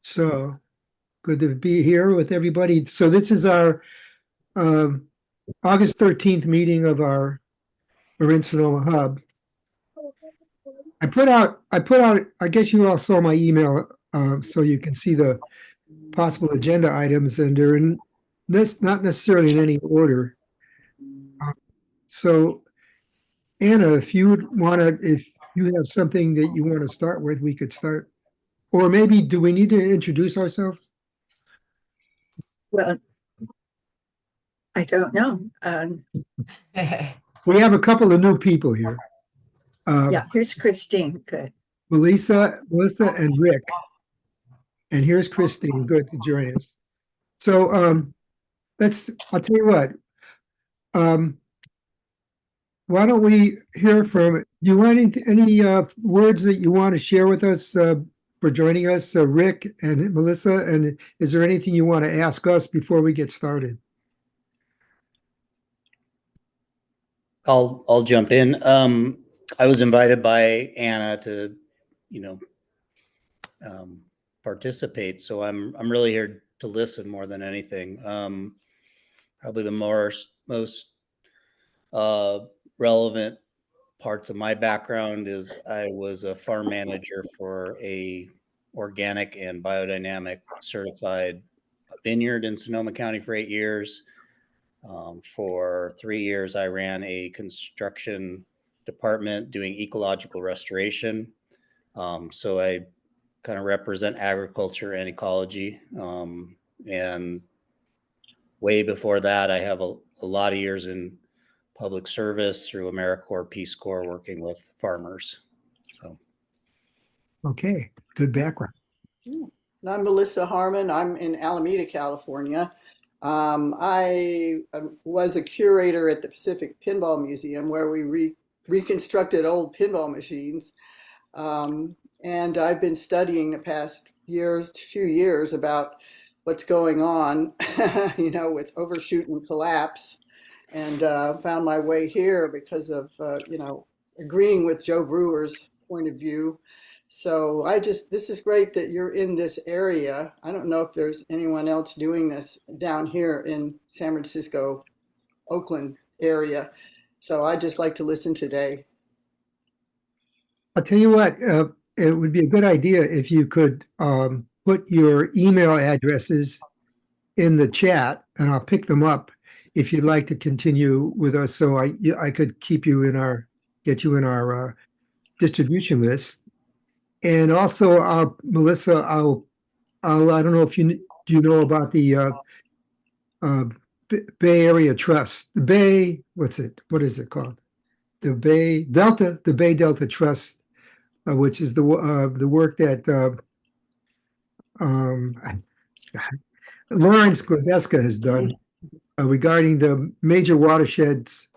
So good to be here with everybody. So this is our um August 13th meeting of our Marin Sonoma Hub. I guess you all saw my email, so you can see the possible agenda items, and they're in this not necessarily in any order. So Anna, if you have something that you want to start with, we could start. Or maybe do we need to introduce ourselves? Well, I don't know. We have a couple of new people here. Yeah, here's Christine. Good. Melissa, and Rick. And here's Christine. Good to join us. So I'll tell you what. Um, why don't we hear from, do you want any words that you want to share with us for joining us, Rick and Melissa? And is there anything you want to ask us before we get started? I'll jump in. I was invited by Anna to, participate, so I'm really here to listen more than anything. Probably the most relevant parts of my background is I was a farm manager for a organic and biodynamic certified vineyard in Sonoma County for 8 years. For 3 years, I ran a construction department doing ecological restoration. So I kind of represent agriculture and ecology. And way before that, I have a lot of years in public service through AmeriCorps, Peace Corps, working with farmers. So, okay, good background. I'm Melissa Harmon. I'm in Alameda, California. I was a curator at the Pacific Pinball Museum where we reconstructed old pinball machines. And I've been studying the past few years about what's going on, with overshoot and collapse, and found my way here because of, agreeing with Joe Brewer's point of view. So this is great that you're in this area. I don't know if there's anyone else doing this down here in San Francisco, Oakland area. So I just like to listen today. I'll tell you what, it would be a good idea if you could put your email addresses in the chat, and I'll pick them up if you'd like to continue with us, so I could get you in our distribution list. And also, Melissa, I don't know if do you know about the Bay Area Trust, the Bay, what is it called? The Bay Delta Trust, which is the work that Lawrence Godeska has done regarding the major watersheds,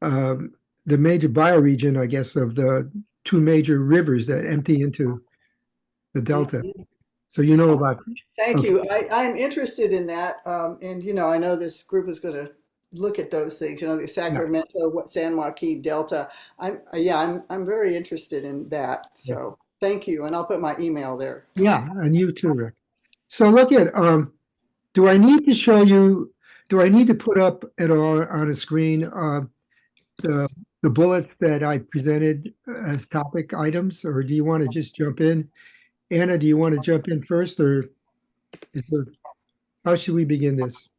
the major bioregion, I guess, of the two major rivers that empty into the Delta. So you know about. Thank you. I'm interested in that. And, I know this group is going to look at those things, the Sacramento, San Joaquin Delta. I'm very interested in that. So thank you. And I'll put my email there. Yeah, and you too, Rick. So look at, do I need to put up at all on a screen the bullets that I presented as topic items, or do you want to just jump in? Anna, do you want to jump in first, or how should we begin this?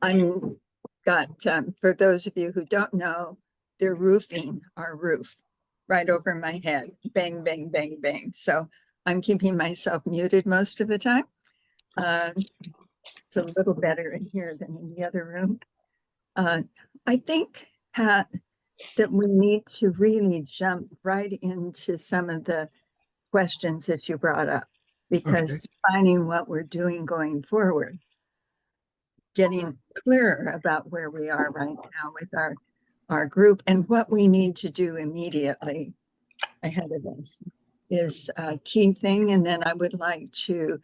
For those of you who don't know, they're roofing our roof right over my head. Bang, bang, bang, bang. So I'm keeping myself muted most of the time. It's a little better in here than in the other room. I think, Pat, that we need to really jump right into some of the questions that you brought up, because defining what we're doing going forward, getting clearer about where we are right now with our group and what we need to do immediately ahead of us is a key thing. And then I would like to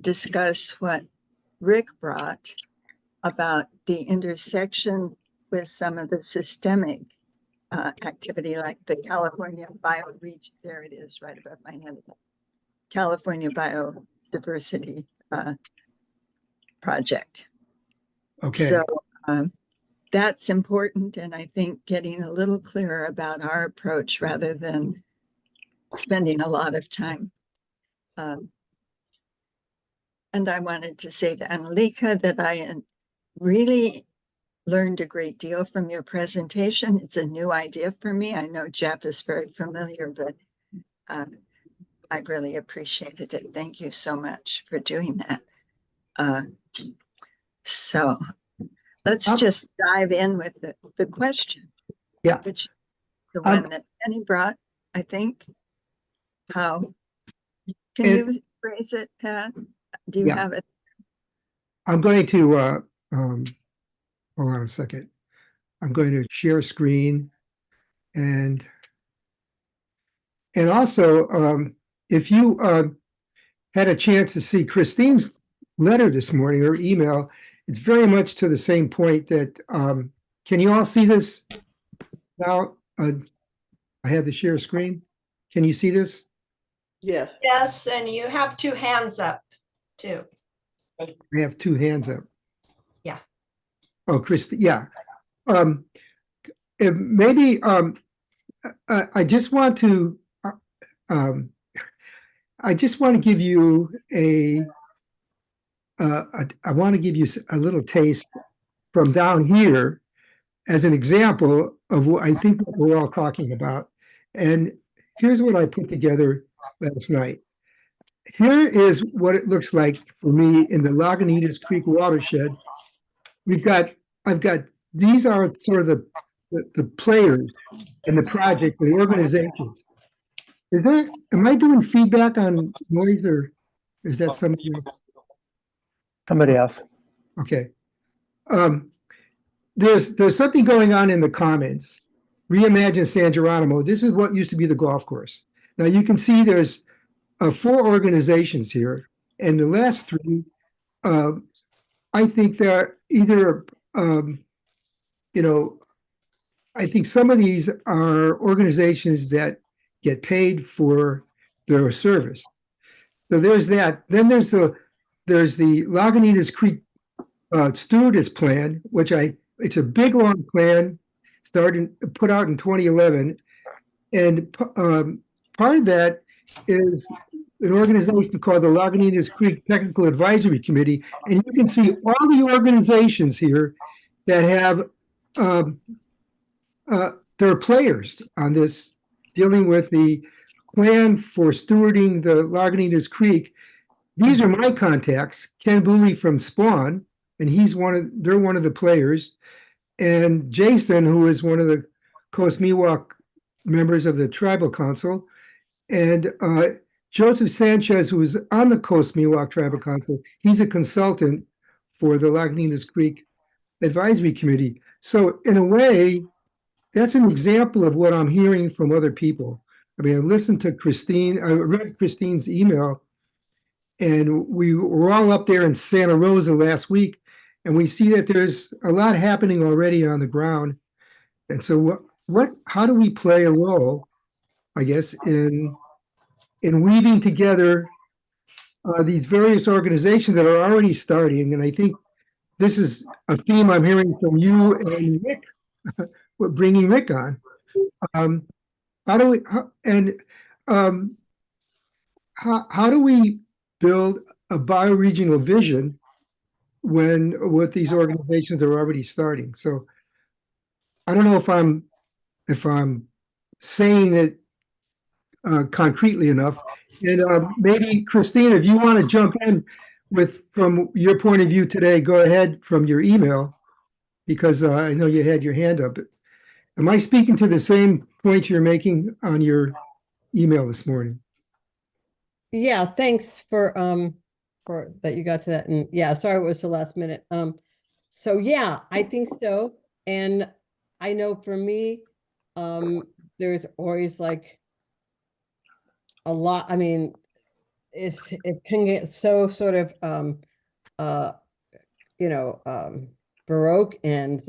discuss what Rick brought about the intersection with some of the systemic activity like the California there it is right above my head. California Biodiversity Project. Okay. So that's important. And I think getting a little clearer about our approach rather than spending a lot of time. And I wanted to say to Annalika that I really learned a great deal from your presentation. It's a new idea for me. I know Jeff is very familiar, but I really appreciated it. Thank you so much for doing that. So let's just dive in with the question. Yeah. Which the one that Penny brought, I think. How can you phrase it, Pat? Do you have it? I'm going to hold on a second. I'm going to share screen and also if you had a chance to see Christine's letter this morning or email, it's very much to the same point that can you all see this now? I have the share screen. Can you see this? Yes. Yes, and you have two hands up too. I have two hands up. Yeah. Oh, Christine, yeah. Maybe I just want to give you I want to give you a little taste from down here as an example of what I think what we're all talking about. And here's what I put together last night. Here is what it looks like for me in the Lagunitas Creek watershed. I've got, these are sort of the players in the project, the organizations. Am I doing feedback on noise or is that somebody else? Somebody else. Okay. There's something going on in the comments. Reimagine San Geronimo. This is what used to be the golf course. Now you can see there's 4 organizations here, and the last 3, I think they're either, I think some of these are organizations that get paid for their service. So there's that. Then there's the Lagunitas Creek Stewardess Plan, which it's a big long plan, put out in 2011, and part of that is an organization called the Lagunitas Creek Technical Advisory Committee, and you can see all the organizations here that have their players on this, dealing with the plan for stewarding the Lagunitas Creek. These are my contacts. Ken Booley from Spawn, and they're one of the players, and Jason, who is one of the Coast Miwok members of the Tribal Council, and Joseph Sanchez, who is on the Coast Miwok Tribal Council. He's a consultant for the Lagunitas Creek Advisory Committee. So in a way, that's an example of what I'm hearing from other people. I mean, I listened to Christine, I read Christine's email, and we were all up there in Santa Rosa last week, and we see that there's a lot happening already on the ground. And so how do we play a role, I guess, in weaving together these various organizations that are already starting? And I think this is a theme I'm hearing from you and Rick, bringing Rick on. How do we build a bioregional vision with these organizations are already starting? So I don't know if I'm saying it concretely enough. And maybe Christine, if you want to jump in from your point of view today, go ahead from your email, because I know you had your hand up. Am I speaking to the same point you're making on your email this morning? Yeah, thanks for that you got to that. And yeah, sorry it was the last minute. So yeah, I think so. And I know for me, there's always like a lot. I mean, it can get so sort of baroque and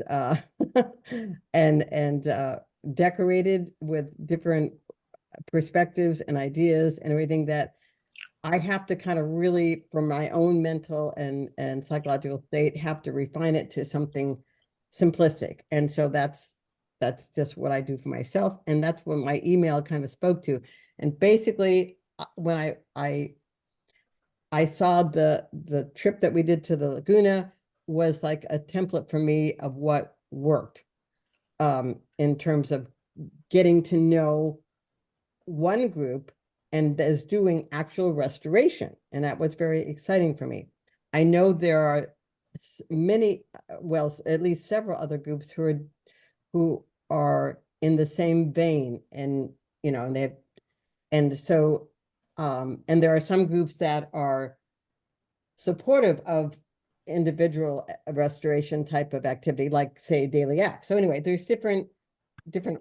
and decorated with different perspectives and ideas and everything that I have to kind of really, from my own mental and psychological state, have to refine it to something simplistic. And so that's just what I do for myself. And that's what my email kind of spoke to. And basically, when I saw the trip that we did to the Laguna was like a template for me of what worked in terms of getting to know one group and is doing actual restoration. And that was very exciting for me. I know there are many, well, at least several other groups who are in the same vein, and and and there are some groups that are supportive of individual restoration type of activity, like say Daily Act. So anyway, there's different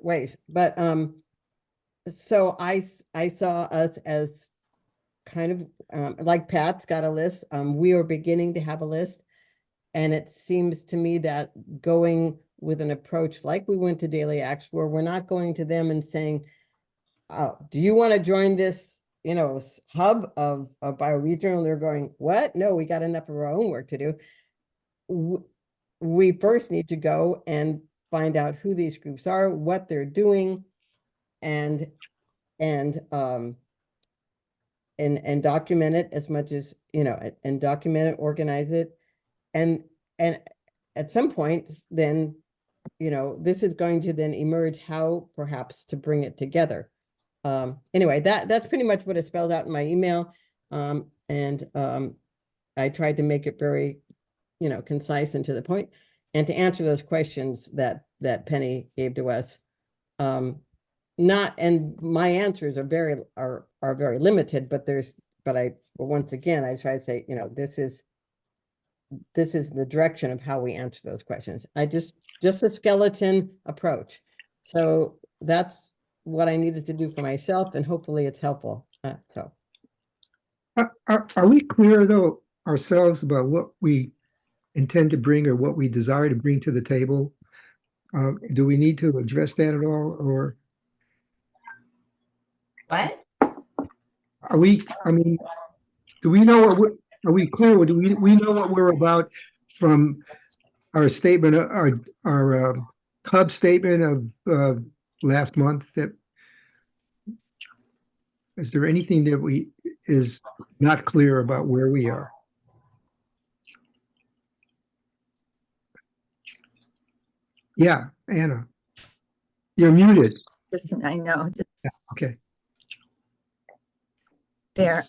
ways, but so I saw us as kind of like Pat's got a list. We are beginning to have a list, and it seems to me that going with an approach like we went to Daily Acts, where we're not going to them and saying, "Oh, do you want to join this, hub of bioregional?" They're going, "What? No, we got enough of our own work to do." We first need to go and find out who these groups are, what they're doing, and document it as much as and document it, organize it, and at some point then this is going to then emerge how perhaps to bring it together. Anyway, that's pretty much what is spelled out in my email, and I tried to make it very concise and to the point, and to answer those questions that Penny gave to us. And my answers are very limited, but once again, I try to say, this is the direction of how we answer those questions. Just a skeleton approach. So that's what I needed to do for myself, and hopefully it's helpful. Are we clear though ourselves about what we intend to bring or what we desire to bring to the table? Do we need to address that at all, or What? are we? I mean, do we know what are we clear? Do we know what we're about from our statement, our hub statement of last month? That is there anything that is not clear about where we are? Yeah, Anna, you're muted. Listen, I know Okay. there,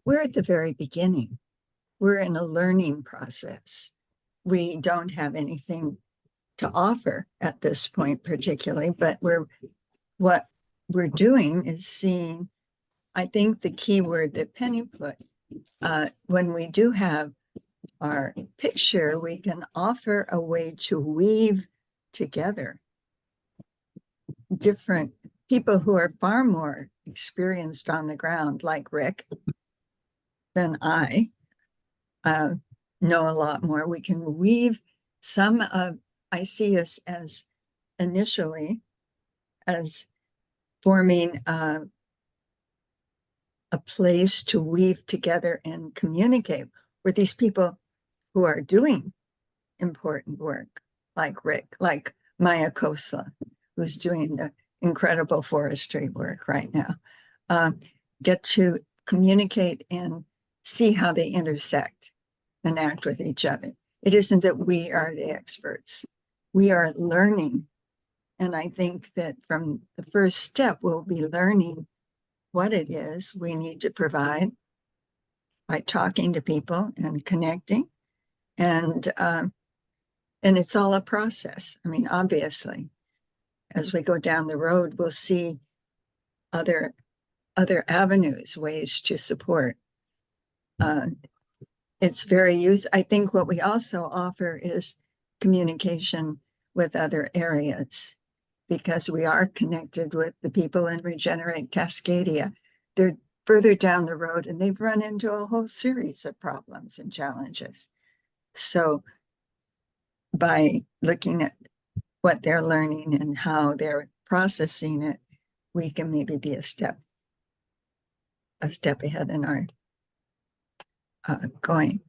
we're at the very beginning. We're in a learning process. We don't have anything to offer at this point particularly, but what we're doing is seeing, I think the key word that Penny put, when we do have our picture, we can offer a way to weave together different people who are far more experienced on the ground, like Rick, than I know a lot more. We can weave some of, I see us as initially as forming a place to weave together and communicate with these people who are doing important work, like Rick, like Maya Kosa, who's doing the incredible forestry work right now. Get to communicate and see how they intersect and act with each other. It isn't that we are the experts. We are learning. And I think that from the first step, we'll be learning what it is we need to provide by talking to people and connecting. And it's all a process. I mean, obviously, as we go down the road, we'll see other avenues, ways to support. It's very useful. I think what we also offer is communication with other areas, because we are connected with the people in Regenerate Cascadia. They're further down the road and they've run into a whole series of problems and challenges. So by looking at what they're learning and how they're processing it, we can maybe be a step ahead in our going.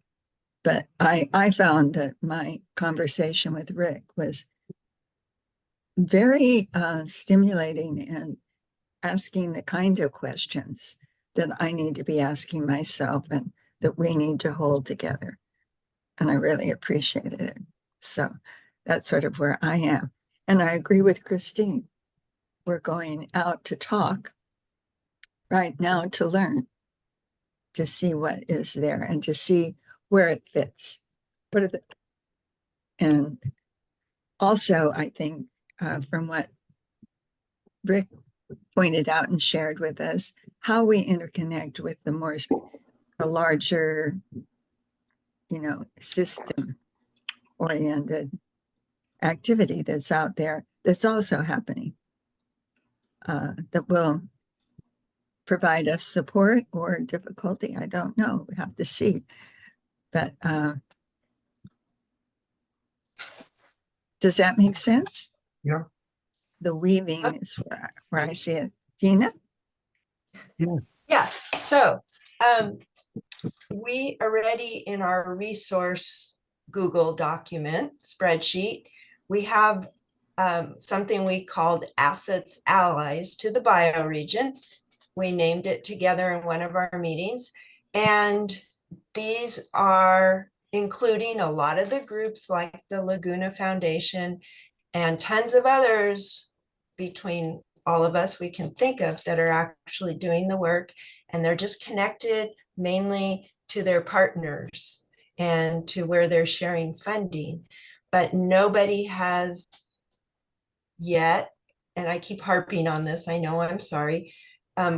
But I found that my conversation with Rick was very stimulating and asking the kind of questions that I need to be asking myself and that we need to hold together. And I really appreciated it. So that's sort of where I am. And I agree with Christine. We're going out to talk right now to learn, to see what is there and to see where it fits. What are the, and also, I think from what Rick pointed out and shared with us, how we interconnect with the larger, system oriented activity that's out there that's also happening, that will provide us support or difficulty. I don't know. We have to see. But does that make sense? Yeah. The weaving is where I see it. Dina? Yeah, so we already in our resource Google document spreadsheet, we have something we called Assets Allies to the Bioregion. We named it together in one of our meetings. And these are including a lot of the groups like the Laguna Foundation and tons of others between all of us we can think of that are actually doing the work. And they're just connected mainly to their partners and to where they're sharing funding. But nobody has yet, and I keep harping on this, I know, I'm sorry,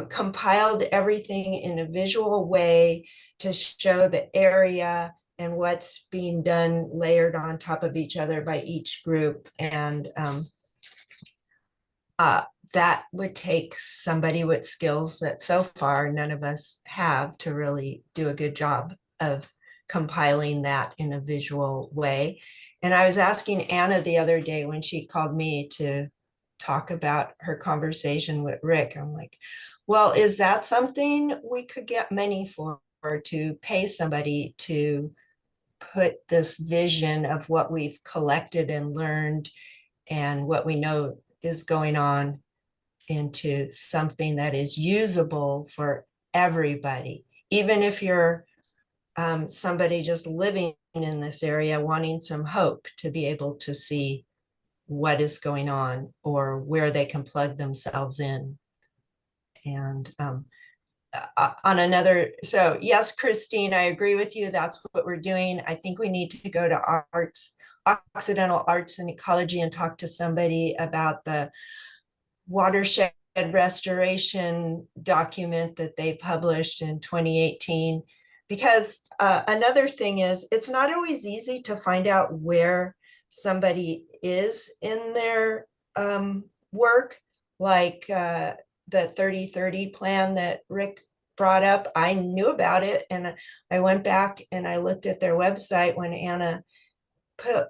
compiled everything in a visual way to show the area and what's being done layered on top of each other by each group. And that would take somebody with skills that so far none of us have to really do a good job of compiling that in a visual way. And I was asking Anna the other day when she called me to talk about her conversation with Rick. I'm like, well, is that something we could get money for, or to pay somebody to put this vision of what we've collected and learned and what we know is going on into something that is usable for everybody, even if you're somebody just living in this area wanting some hope to be able to see what is going on or where they can plug themselves in. And on another, so yes, Christine, I agree with you. That's what we're doing. I think we need to go to Occidental Arts and Ecology and talk to somebody about the watershed restoration document that they published in 2018. Because another thing is, it's not always easy to find out where somebody is in their work, like the 30-30 plan that Rick brought up. I knew about it and I went back and I looked at their website when Anna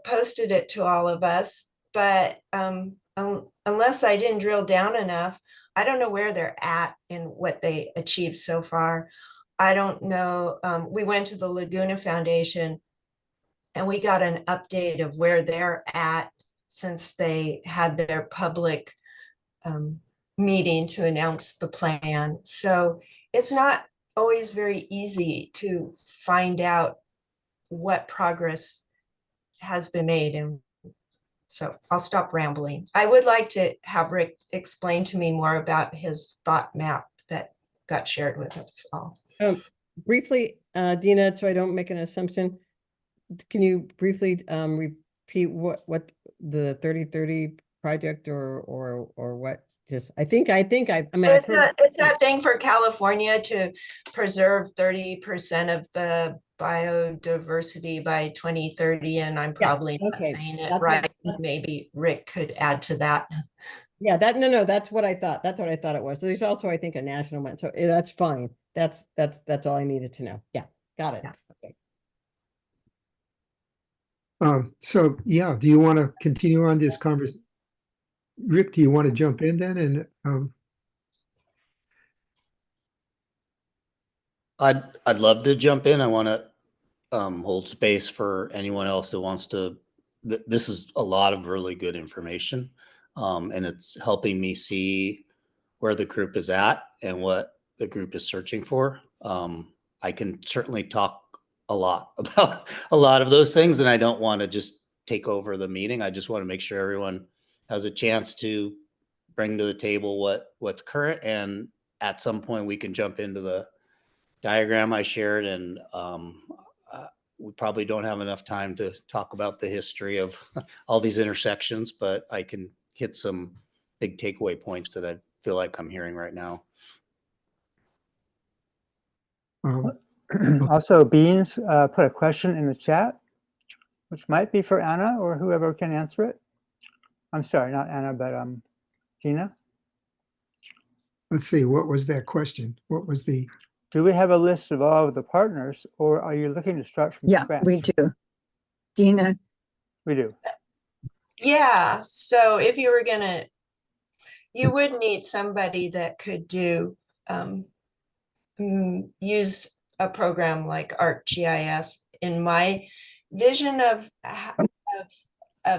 posted it to all of us, but unless I didn't drill down enough, I don't know where they're at in what they achieved so far. I don't know. We went to the Laguna Foundation and we got an update of where they're at since they had their public meeting to announce the plan. So it's not always very easy to find out what progress has been made. And so I'll stop rambling. I would like to have Rick explain to me more about his thought map that got shared with us all. Briefly, Dina, so I don't make an assumption, can you briefly repeat what the 30-30 project or what? Just I mean, It's that thing for California to preserve 30% of the biodiversity by 2030, and I'm probably not saying it right. Maybe Rick could add to that. Yeah, that's what I thought. That's what I thought it was. There's also, I think, a national one. So that's fine. That's all I needed to know. Yeah, got it. Yeah. Okay. So yeah, do you want to continue on this conversation? Rick, do you want to jump in then? And I'd love to jump in. I want to hold space for anyone else that wants to. This is a lot of really good information, and it's helping me see where the group is at and what the group is searching for. I can certainly talk a lot about a lot of those things, and I don't want to just take over the meeting. I just want to make sure everyone has a chance to bring to the table what's current, and at some point we can jump into the diagram I shared, and we probably don't have enough time to talk about the history of all these intersections, but I can hit some big takeaway points that I feel like I'm hearing right now. Also, Beans put a question in the chat, which might be for Anna or whoever can answer it. I'm sorry, not Anna, but Gina. let's see, what was that question? What was the? Do we have a list of all of the partners, or are you looking to start from Yeah, scratch? we do. Dina, We do. Yeah, so if you were gonna, you would need somebody that could do use a program like ArcGIS. In my vision of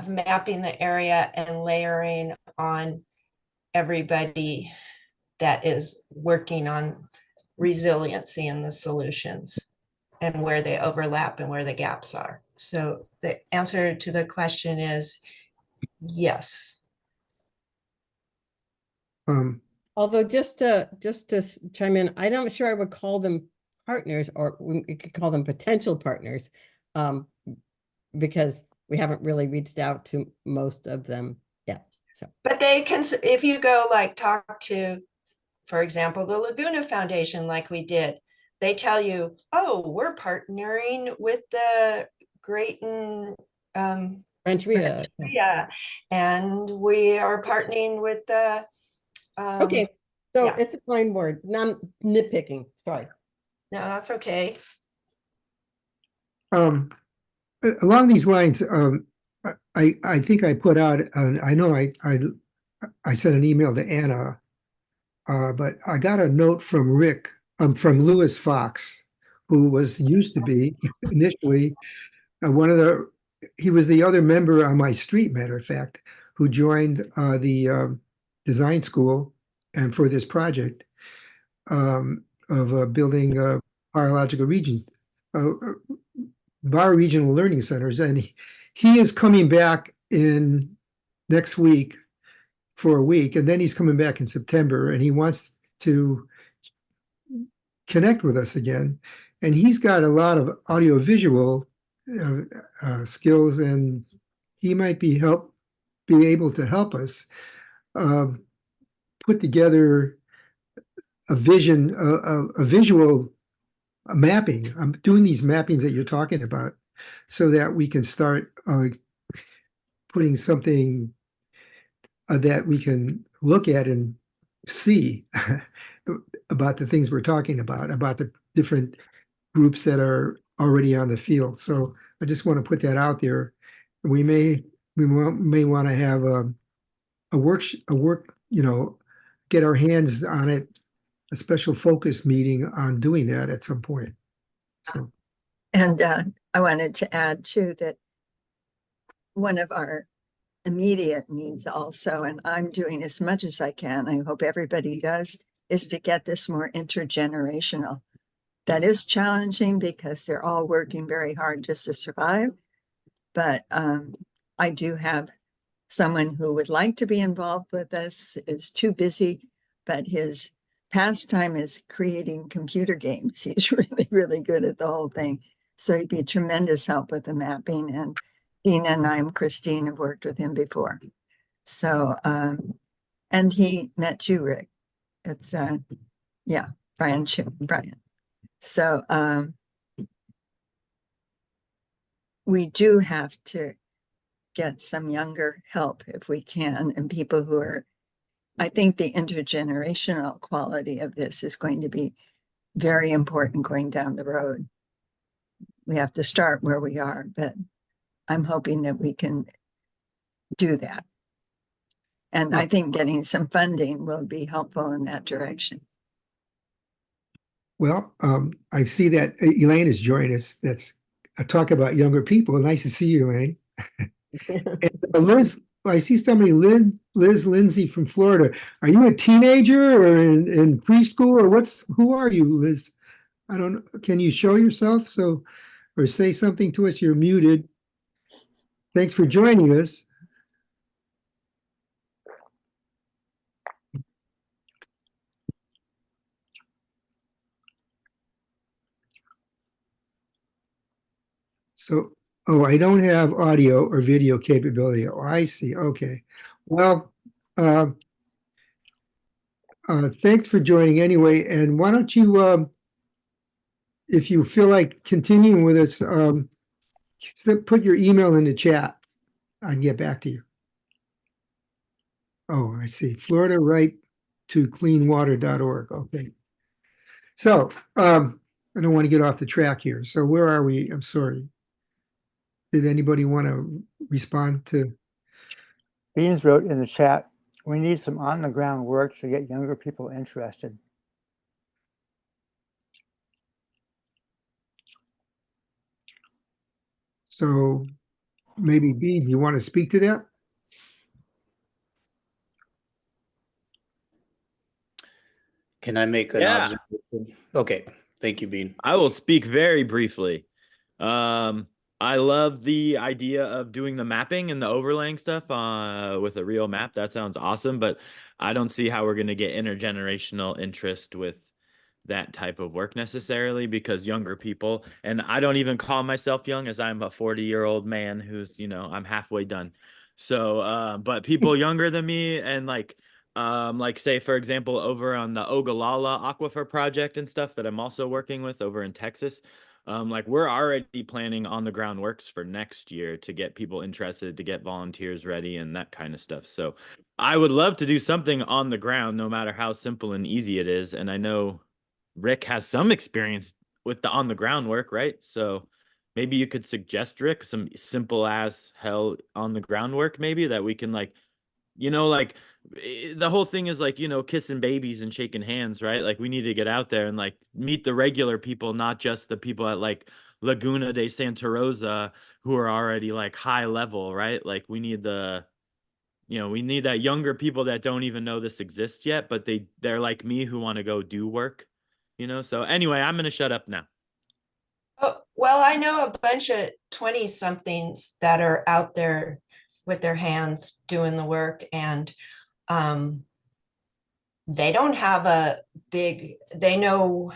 mapping the area and layering on everybody that is working on resiliency and the solutions and where they overlap and where the gaps are. So the answer to the question is yes. Although just to chime in, I'm not sure I would call them partners, or we could call them potential partners, because we haven't really reached out to most of them yet. So, but they can, if you go like talk to, for example, the Laguna Foundation, like we did, they tell you, oh, we're partnering with the Grayton Rancheria. yeah, and we are partnering with the Okay, so yeah. it's a fine word. Not nitpicking. Sorry. No, that's okay. Along these lines, I think I put out, I know I sent an email to Anna, but I got a note from Rick, from Lewis Fox, who used to be initially he was the other member on my street, matter of fact, who joined the design school and for this project of building biological regions, bioregional learning centers. And he is coming back in next week for a week, and then he's coming back in September, and he wants to connect with us again. And he's got a lot of audiovisual skills, and he might be able to help us put together a vision, a visual mapping. I'm doing these mappings that you're talking about, so that we can start putting something that we can look at and see about the things we're talking about the different groups that are already on the field. So I just want to put that out there. We may want to have a work, get our hands on it, a special focus meeting on doing that at some point. So, and I wanted to add too that one of our immediate needs also, and I'm doing as much as I can, I hope everybody does, is to get this more intergenerational. That is challenging because they're all working very hard just to survive. But I do have someone who would like to be involved with us, is too busy, but his pastime is creating computer games. He's really, really good at the whole thing. So he'd be a tremendous help with the mapping. And Dina and I and Christine have worked with him before. So, and he met you, Rick. It's, yeah, Brian. So we do have to get some younger help if we can, and people who are, I think the intergenerational quality of this is going to be very important going down the road. We have to start where we are, but I'm hoping that we can do that. And I think getting some funding will be helpful in that direction. Well, I see that Elaine has joined us. That's a talk about younger people. Nice to see you, Elaine. And, Liz, I see somebody, Liz Lindsay from Florida. Are you a teenager or in preschool or who are you, Liz? I don't know. Can you show yourself or say something to us? You're muted. Thanks for joining us. So, oh, I don't have audio or video capability. Oh, I see. Okay. Well, uh, thanks for joining anyway. And why don't you, if you feel like continuing with us, put your email in the chat. I can get back to you. Oh, I see. Florida right to cleanwater.org. Okay. So, I don't want to get off the track here. So where are we? I'm sorry. Did anybody want to respond to? Beans wrote in the chat, we need some on-the-ground work to get younger people interested. So maybe Bean, you want to speak to that? Can I make an Yeah. observation? Okay. Thank you, Bean. I will speak very briefly. I love the idea of doing the mapping and the overlaying stuff with a real map. That sounds awesome, but I don't see how we're going to get intergenerational interest with that type of work necessarily, because younger people, and I don't even call myself young as I'm a 40-year-old man who's, I'm halfway done. So, but people younger than me and like say, for example, over on the Ogallala Aquifer project and stuff that I'm also working with over in Texas, like we're already planning on the ground works for next year to get people interested, to get volunteers ready and that kind of stuff. So I would love to do something on the ground, no matter how simple and easy it is. And I know Rick has some experience with the on the ground work, right? So maybe you could suggest, Rick, some simple as hell on the ground work, maybe that we can the whole thing is kissing babies and shaking hands, right? Like we need to get out there and like meet the regular people, not just the people at like Laguna de Santa Rosa who are already like high level, right? Like we need we need that younger people that don't even know this exists yet, but they're like me who want to go do work, So anyway, I'm going to shut up now. Oh, well, I know a bunch of 20 somethings that are out there with their hands doing the work, and they don't have a big, they know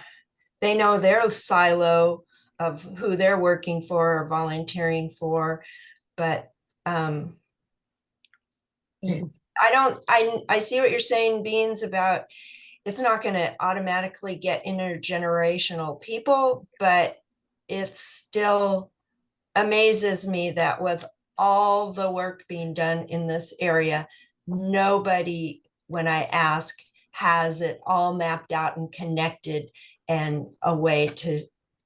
their silo of who they're working for or volunteering for, but I see what you're saying, Beans, about it's not going to automatically get intergenerational people, but it still amazes me that with all the work being done in this area, nobody, when I ask, has it all mapped out and connected and a way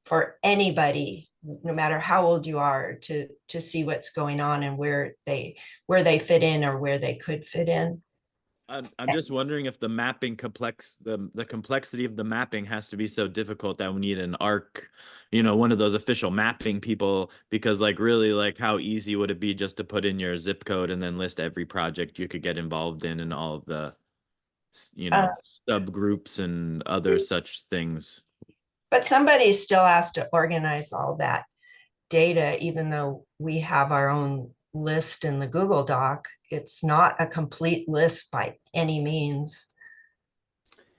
for anybody, no matter how old you are, to see what's going on and where they fit in or where they could fit in. I'm just wondering if the mapping the complexity of the mapping has to be so difficult that we need an ARC, one of those official mapping people, because like really, like how easy would it be just to put in your zip code and then list every project you could get involved in and all of the subgroups and other such things. But somebody still has to organize all that data, even though we have our own list in the Google Doc. It's not a complete list by any means.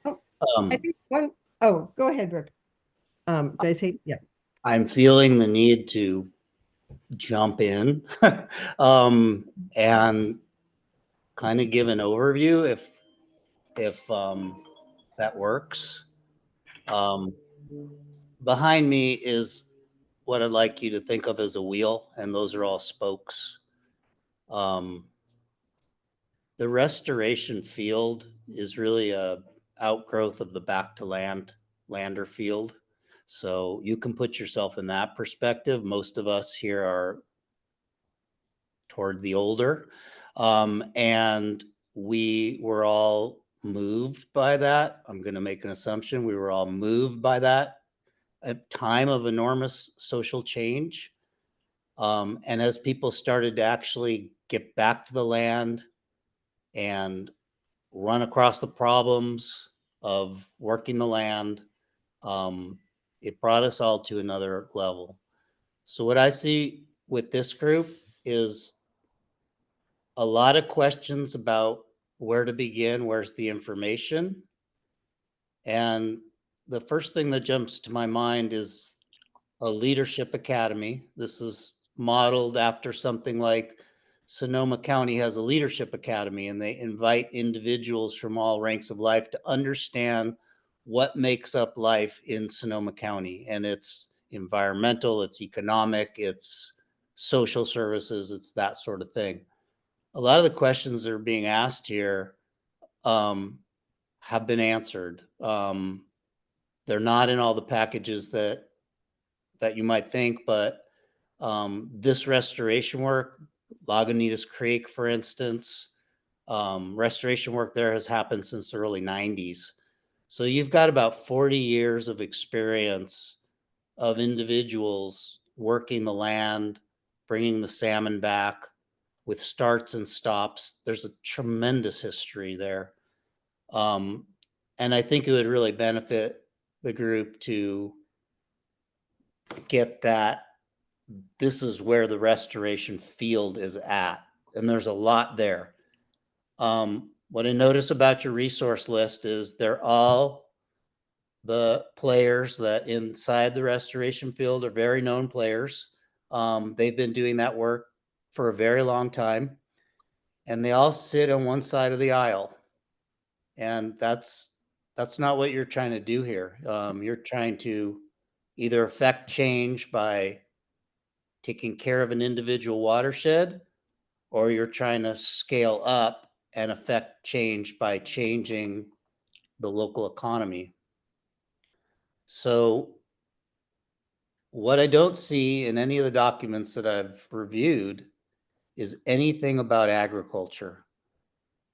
I think go ahead, Rick. Did I say, yeah. I'm feeling the need to jump in and kind of give an overview if that works. Behind me is what I'd like you to think of as a wheel, and those are all spokes. The restoration field is really a outgrowth of the back to lander field. So you can put yourself in that perspective. Most of us here are toward the older. And we were all moved by that. I'm going to make an assumption. We were all moved by that, a time of enormous social change. And as people started to actually get back to the land and run across the problems of working the land, it brought us all to another level. So what I see with this group is a lot of questions about where to begin, where's the information. And the first thing that jumps to my mind is a leadership academy. This is modeled after something like Sonoma County has a leadership academy, and they invite individuals from all ranks of life to understand what makes up life in Sonoma County. And it's environmental, it's economic, it's social services, it's that sort of thing. A lot of the questions that are being asked here have been answered. They're not in all the packages that you might think, but this restoration work, Lagunitas Creek, for instance, restoration work there has happened since the early 90s. So you've got about 40 years of experience of individuals working the land, bringing the salmon back with starts and stops. There's a tremendous history there. And I think it would really benefit the group to get that this is where the restoration field is at. And there's a lot there. What I notice about your resource list is they're all the players that inside the restoration field are very known players. They've been doing that work for a very long time, and they all sit on one side of the aisle. And that's not what you're trying to do here. You're trying to either affect change by taking care of an individual watershed, or you're trying to scale up and affect change by changing the local economy. So what I don't see in any of the documents that I've reviewed is anything about agriculture.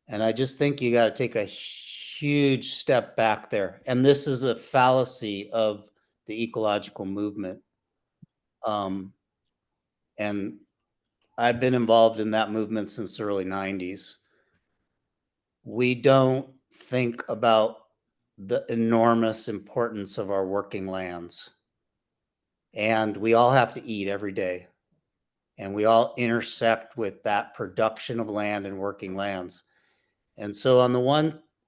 And I just think you got to take a huge step back there. And this is a fallacy of the ecological movement. And I've been involved in that movement since the early 90s. We don't think about the enormous importance of our working lands. And we all have to eat every day. And we all intersect with that production of land and working lands. And so on the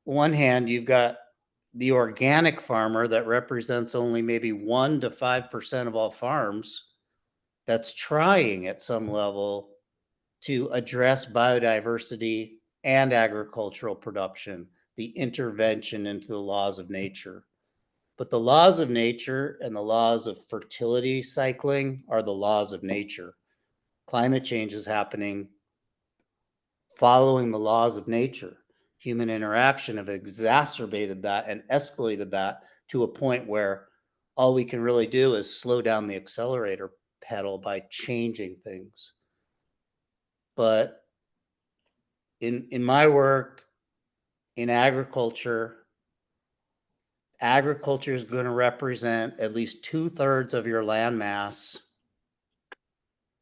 one hand, you've got the organic farmer that represents only maybe 1 to 5% of all farms that's trying at some level to address biodiversity and agricultural production, the intervention into the laws of nature. But the laws of nature and the laws of fertility cycling are the laws of nature. Climate change is happening following the laws of nature. Human interaction have exacerbated that and escalated that to a point where all we can really do is slow down the accelerator pedal by changing things. But in my work in agriculture is going to represent at least 2/3 of your land mass.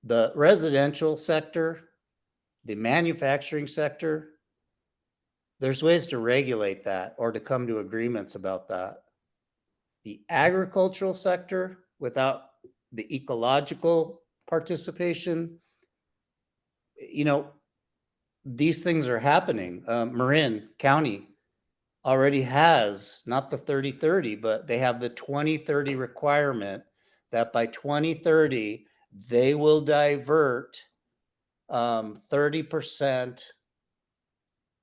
The residential sector, the manufacturing sector, there's ways to regulate that or to come to agreements about that. The agricultural sector, without the ecological participation, these things are happening. Marin County already has not the 30/30, but they have the 20/30 requirement that by 2030, they will divert 30%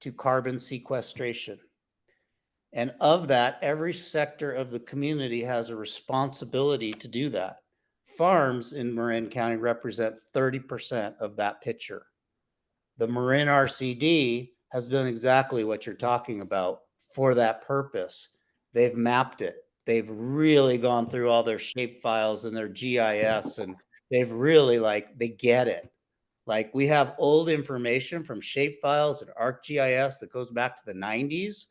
to carbon sequestration. And of that, every sector of the community has a responsibility to do that. Farms in Marin County represent 30% of that picture. The Marin RCD has done exactly what you're talking about for that purpose. They've mapped it. They've really gone through all their shape files and their GIS, and they've really they get it. Like we have old information from shapefiles and ArcGIS that goes back to the 90s.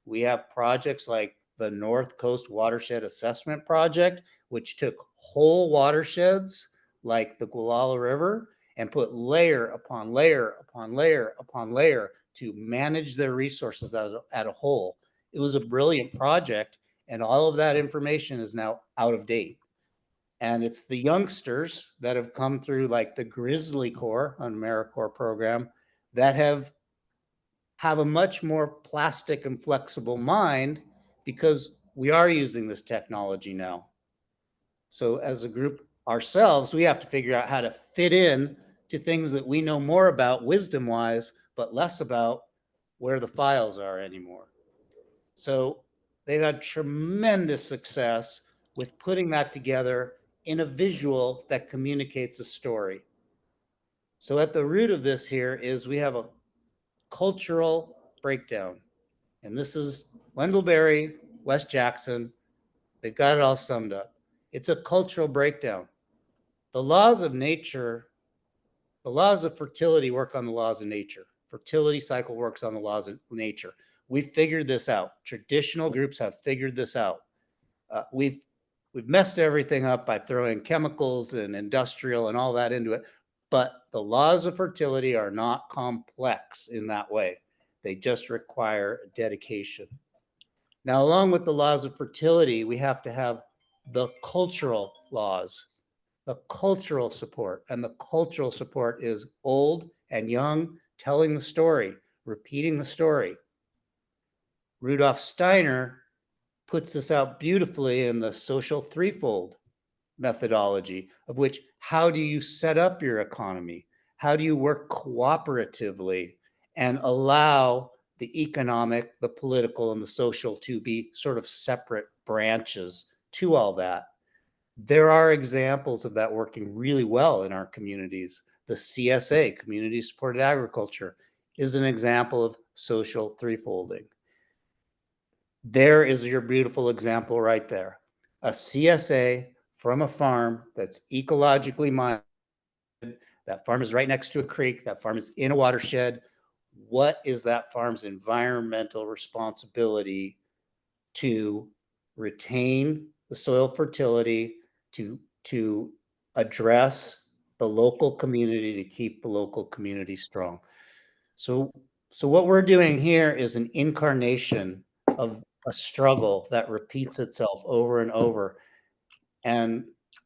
We have projects like the North Coast Watershed Assessment Project, which took whole watersheds like the Gualala River and put layer upon layer upon layer upon layer to manage their resources as a whole. It was a brilliant project, and all of that information is now out of date. And it's the youngsters that have come through, like the Grizzly Corps, an AmeriCorps program, that have a much more plastic and flexible mind, because we are using this technology now. So as a group ourselves, we have to figure out how to fit in to things that we know more about wisdom wise, but less about where the files are anymore. So they've had tremendous success with putting that together in a visual that communicates a story. So at the root of this here is we have a cultural breakdown. And this is Wendell Berry, Wes Jackson. They've got it all summed up. It's a cultural breakdown. The laws of nature, the laws of fertility work on the laws of nature. Fertility cycle works on the laws of nature. We figured this out. Traditional groups have figured this out. We've messed everything up by throwing chemicals and industrial and all that into it. But the laws of fertility are not complex in that way. They just require dedication. Now, along with the laws of fertility, we have to have the cultural laws, the cultural support. And the cultural support is old and young, telling the story, repeating the story. Rudolf Steiner puts this out beautifully in the social threefold methodology, of which, how do you set up your economy? How do you work cooperatively and allow the economic, the political, and the social to be sort of separate branches to all that? There are examples of that working really well in our communities. The CSA, Community Supported Agriculture, is an example of social threefolding. There is your beautiful example right there. A CSA from a farm that's ecologically minded. That farm is right next to a creek. That farm is in a watershed. What is that farm's environmental responsibility to retain the soil fertility, to address the local community, to keep the local community strong? So what we're doing here is an incarnation of a struggle that repeats itself over and over. And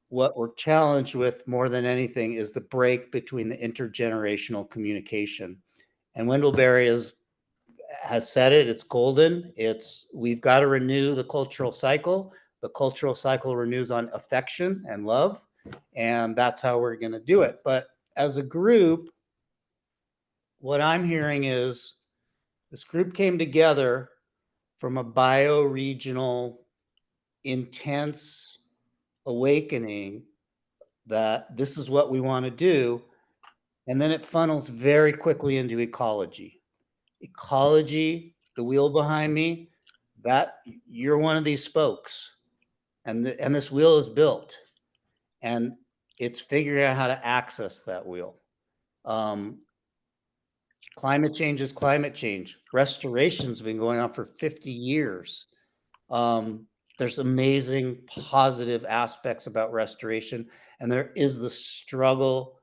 what we're challenged with more than anything is the break between the intergenerational communication. And Wendell Berry has said it, it's golden. We've got to renew the cultural cycle. The cultural cycle renews on affection and love. And that's how we're going to do it. But as a group, what I'm hearing is this group came together from a bioregional, intense awakening that this is what we want to do. And then it funnels very quickly into ecology. Ecology, the wheel behind me, that you're one of these spokes. And this wheel is built. And it's figuring out how to access that wheel. Climate change is climate change. Restoration's been going on for 50 years. There's amazing positive aspects about restoration, and there is the struggle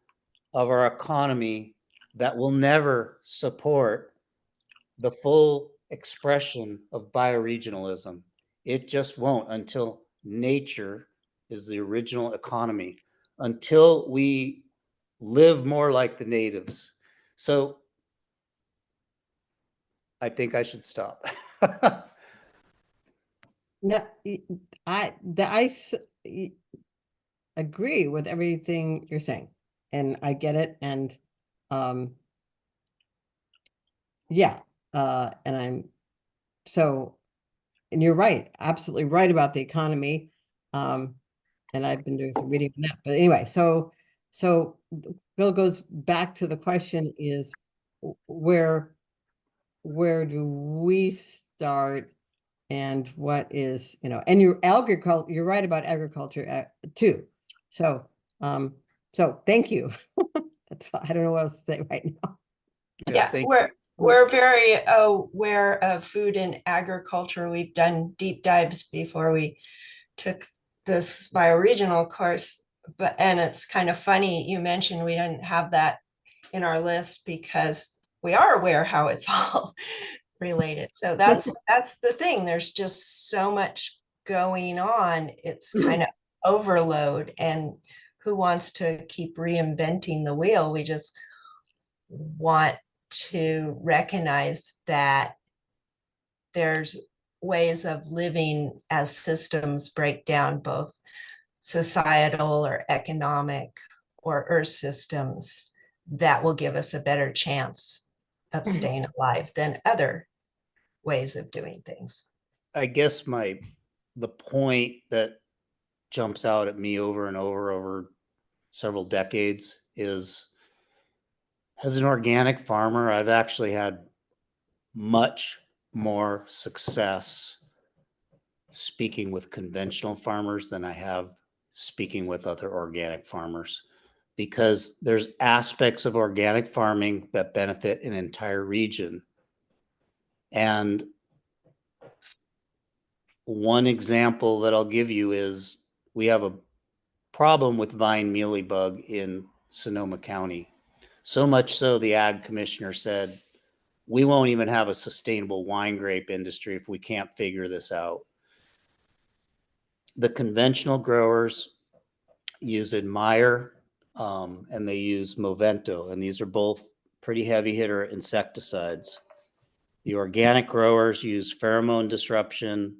of our economy that will never support the full expression of bioregionalism. It just won't until nature is the original economy, until we live more like the natives. So I think I should stop. No, agree with everything you're saying, and I get it. And yeah, and and you're right, absolutely right about the economy. And I've been doing some reading on that. But anyway, so Bill goes back to the question is where do we start, and what is, and you're right about agriculture too. So thank you. I don't know what else to say right now. Yeah, thank we're very aware of food and agriculture. We've done deep dives before we took this bioregional course, and it's kind of funny you mentioned we didn't have that in our list because we are aware how it's all related. So that's the thing. There's just so much going on. It's kind of overload, and who wants to keep reinventing the wheel? We just want to recognize that there's ways of living as systems break down, both societal or economic or earth systems, that will give us a better chance of staying alive than other ways of doing things. I guess the point that jumps out at me over and over several decades is, as an organic farmer, I've actually had much more success speaking with conventional farmers than I have speaking with other organic farmers, because there's aspects of organic farming that benefit an entire region. And one example that I'll give you is we have a problem with vine mealybug in Sonoma County. So much so the ag commissioner said, we won't even have a sustainable wine grape industry if we can't figure this out. The conventional growers use Admire and they use Movento, and these are both pretty heavy hitter insecticides. The organic growers use pheromone disruption.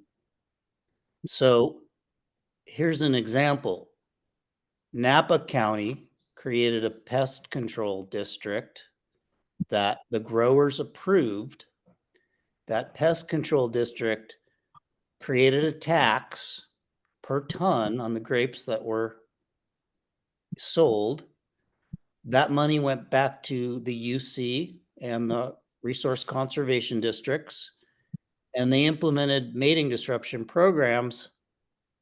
So here's an example. Napa County created a pest control district that the growers approved. That pest control district created a tax per ton on the grapes that were sold. That money went back to the UC and the resource conservation districts, and they implemented mating disruption programs,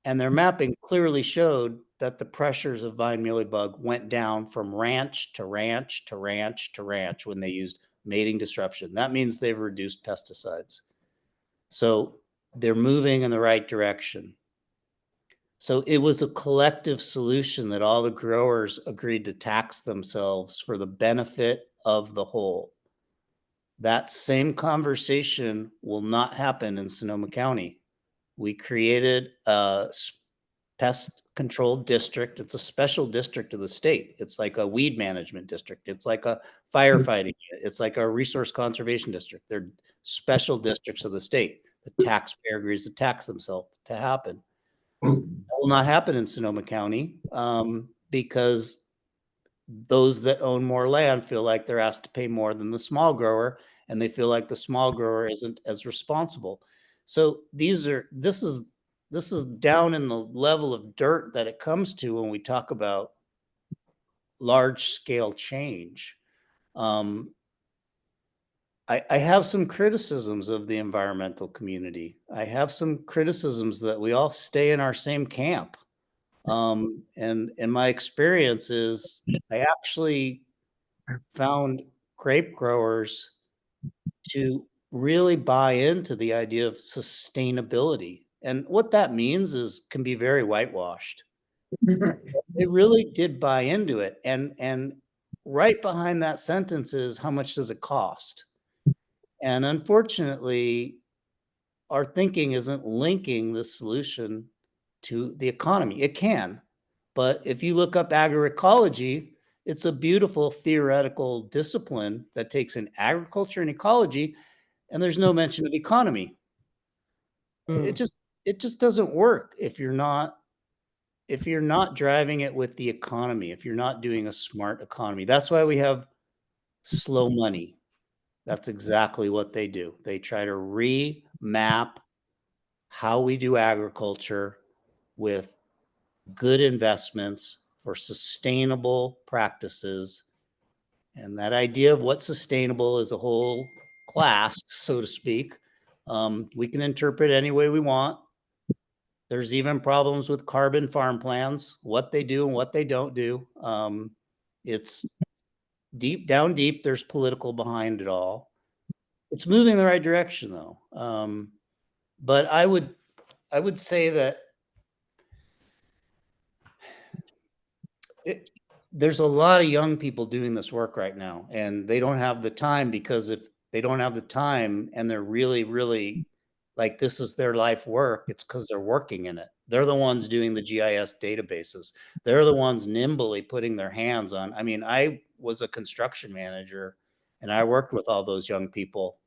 and their mapping clearly showed that the pressures of vine mealybug went down from ranch to ranch to ranch to ranch when they used mating disruption. That means they've reduced pesticides. So they're moving in the right direction. So it was a collective solution that all the growers agreed to tax themselves for the benefit of the whole. That same conversation will not happen in Sonoma County. We created a pest control district. It's a special district of the state. It's like a weed management district. It's like a firefighting. It's like a resource conservation district. They're special districts of the state. The taxpayer agrees to tax themselves to happen. That will not happen in Sonoma County because those that own more land feel like they're asked to pay more than the small grower, and they feel like the small grower isn't as responsible. So this is down in the level of dirt that it comes to when we talk about large scale change. I have some criticisms of the environmental community. I have some criticisms that we all stay in our same camp. And my experience is I actually found grape growers to really buy into the idea of sustainability. And what that means is can be very whitewashed. They really did buy into it. And right behind that sentence is how much does it cost? And unfortunately, our thinking isn't linking the solution to the economy. It can, but if you look up agroecology, it's a beautiful theoretical discipline that takes in agriculture and ecology, and there's no mention of economy. It just doesn't work if you're not driving it with the economy, if you're not doing a smart economy. That's why we have slow money. That's exactly what they do. They try to remap how we do agriculture with good investments for sustainable practices. And that idea of what's sustainable is a whole class, so to speak. We can interpret any way we want. There's even problems with carbon farm plans, what they do and what they don't do. It's deep, there's political behind it all. It's moving in the right direction though. But I would say that there's a lot of young people doing this work right now, and they don't have the time, because if they don't have the time and they're really, really like this is their life work, it's because they're working in it. They're the ones doing the GIS databases. They're the ones nimbly putting their hands on. I mean, I was a construction manager and I worked with all those young people,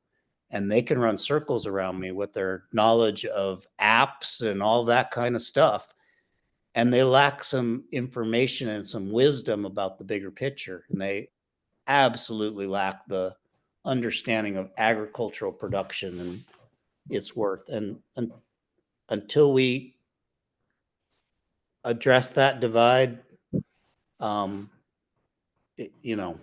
and they can run circles around me with their knowledge of apps and all that kind of stuff. And they lack some information and some wisdom about the bigger picture. And they absolutely lack the understanding of agricultural production and its worth. And until we address that divide, you know,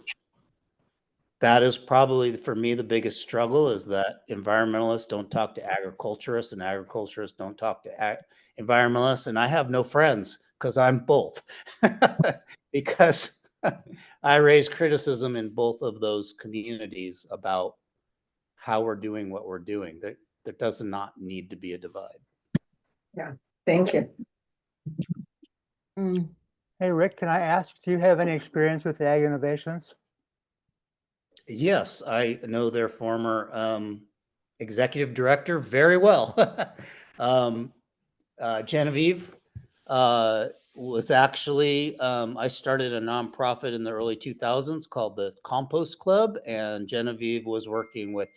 that is probably for me the biggest struggle, is that environmentalists don't talk to agriculturists and agriculturists don't talk to environmentalists. And I have no friends because I'm both, because I raise criticism in both of those communities about how we're doing what we're doing. There does not need to be a divide. Thank you. Hey, Rick, can I ask, do you have any experience with Ag Innovations? Yes, I know their former executive director very well. Genevieve was actually, I started a nonprofit in the early 2000s called the Compost Club, and Genevieve was working with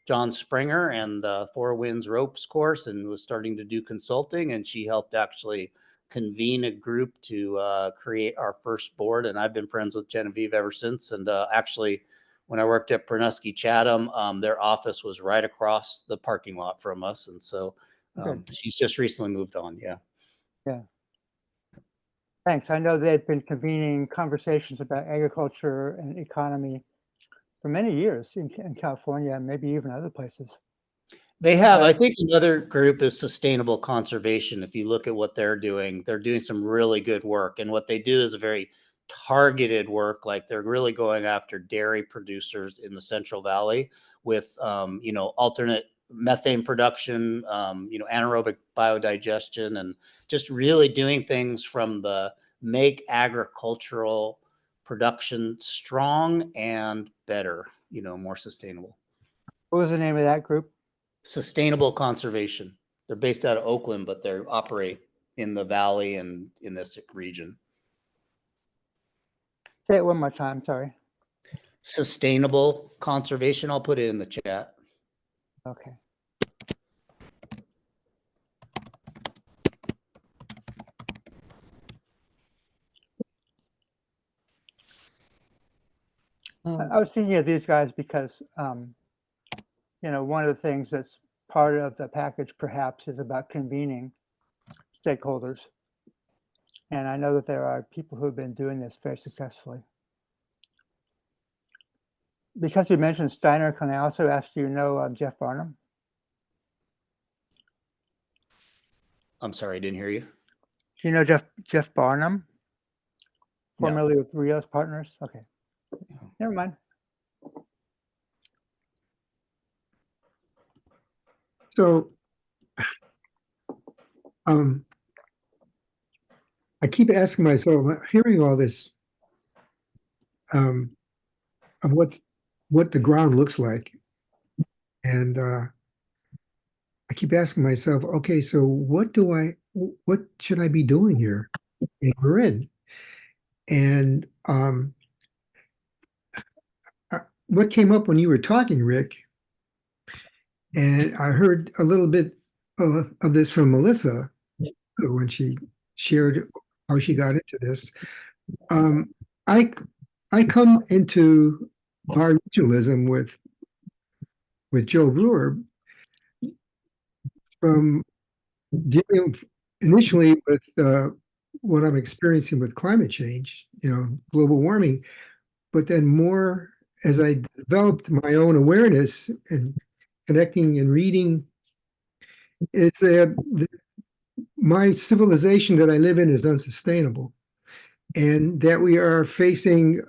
John Springer and Four Winds Ropes course, and was starting to do consulting, and she helped actually convene a group to create our first board. And I've been friends with Genevieve ever since. And actually, when I worked at Pernusky Chatham, their office was right across the parking lot from us. And so she's just recently moved on. Yeah. Yeah. Thanks. I know they've been convening conversations about agriculture and economy for many years in California and maybe even other places. They have. I think another group is sustainable conservation. If you look at what they're doing some really good work. And what they do is a very targeted work. Like they're really going after dairy producers in the Central Valley with, alternate methane production, anaerobic biodigestion, and just really doing things from the make agricultural production strong and better, more sustainable. What was the name of that group? Sustainable conservation. They're based out of Oakland, but they operate in the valley and in this region. Say it one more time, sorry. Sustainable conservation. I'll put it in the chat. Okay. I was thinking of these guys because, one of the things that's part of the package perhaps is about convening stakeholders. And I know that there are people who have been doing this very successfully. Because you mentioned Steiner, can I also ask you know Jeff Barnum? I'm sorry, I didn't hear you. Do you know Jeff Barnum? Formerly with Rios Partners? Okay. Never mind. So, I keep asking myself, hearing all this, of what the ground looks like, and I keep asking myself, okay, so what should I be doing here in Marin? And what came up when you were talking, Rick, and I heard a little bit of this from Melissa when she shared how she got into this. I come into bioregionalism with Joe Brewer from dealing initially with what I'm experiencing with climate change, global warming, but then more as I developed my own awareness and connecting and reading, it's my civilization that I live in is unsustainable, and that we are facing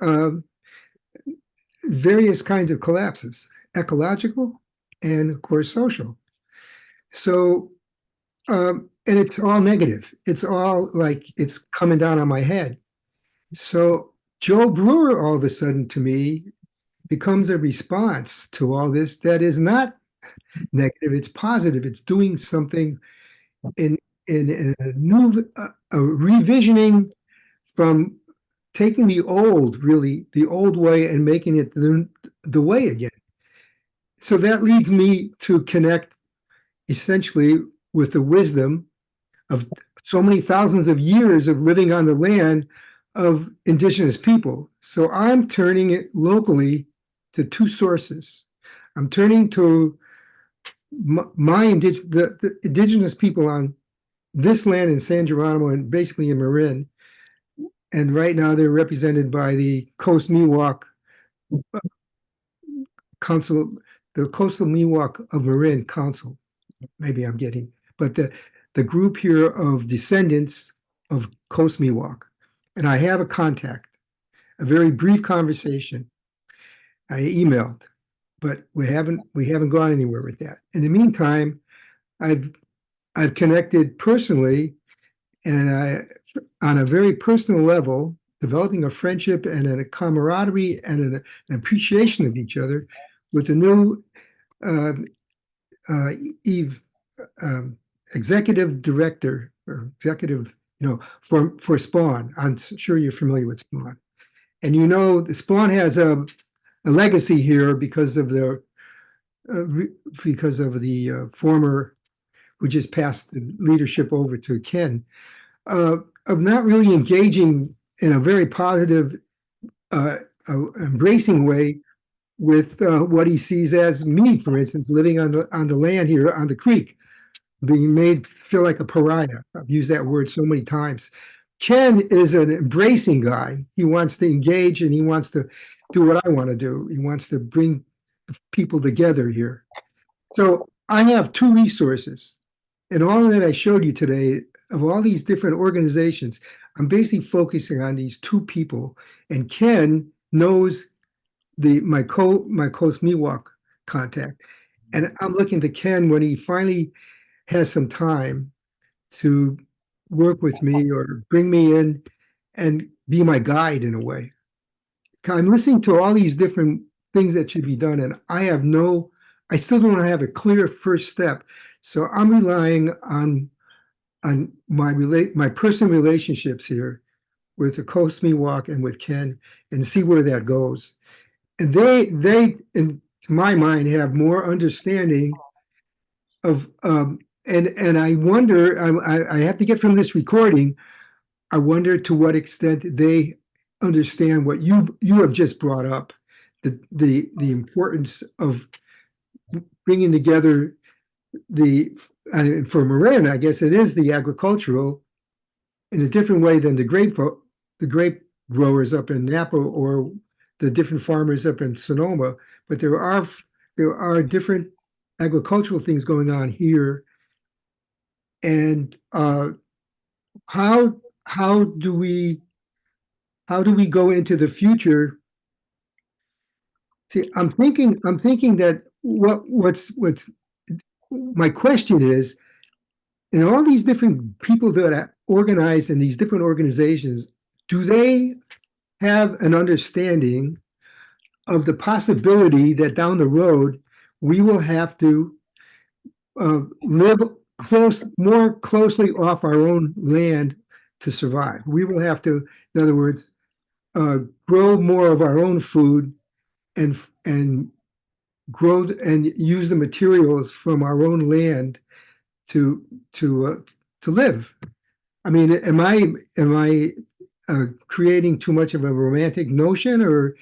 various kinds of collapses, ecological and of course social. So, and it's all negative. It's all like it's coming down on my head. So Joe Brewer all of a sudden to me becomes a response to all this that is not negative, it's positive. It's doing something in in a new a revisioning from taking the old, really the old way and making it the way again. So that leads me to connect essentially with the wisdom of so many thousands of years of living on the land of indigenous people. So I'm turning it locally to two sources. I'm turning to the indigenous people on this land in San Geronimo and basically in Marin. And right now they're represented by the Coast Miwok Council, the Coastal Miwok of Marin Council. Maybe I'm getting, but the group here of descendants of Coast Miwok. And I have a contact, a very brief conversation. I emailed, but we haven't gone anywhere with that. In the meantime, I've connected personally, and on a very personal level, developing a friendship and a camaraderie and an appreciation of each other with a new executive director or executive, for Spawn. I'm sure you're familiar with Spawn, and the Spawn has a legacy here because of the former, who just passed the leadership over to Ken, of not really engaging in a very positive, embracing way with what he sees as me, for instance, living on the land here on the creek, being made feel like a pariah. I've used that word so many times. Ken is an embracing guy. He wants to engage and he wants to do what I want to do. He wants to bring people together here. So I have two resources. And all that I showed you today of all these different organizations, I'm basically focusing on these two people. And Ken knows my Coast Miwok contact. And I'm looking to Ken when he finally has some time to work with me or bring me in and be my guide in a way. I'm listening to all these different things that should be done, and I still don't have a clear first step. So I'm relying on my personal relationships here with the Coast Miwok and with Ken, and see where that goes. And they in my mind have more understanding of and I wonder, I have to get from this recording, I wonder to what extent they understand what you have just brought up, the importance of bringing together for Marin, I guess it is the agricultural in a different way than the grape growers up in Napa or the different farmers up in Sonoma, but there are different agricultural things going on here. And how do we go into the future? See, I'm thinking that what's my question is, in all these different people that are organized in these different organizations, do they have an understanding of the possibility that down the road we will have to live more closely off our own land to survive? We will have to, in other words, grow more of our own food and grow and use the materials from our own land to live. I mean, am I creating too much of a romantic notion, or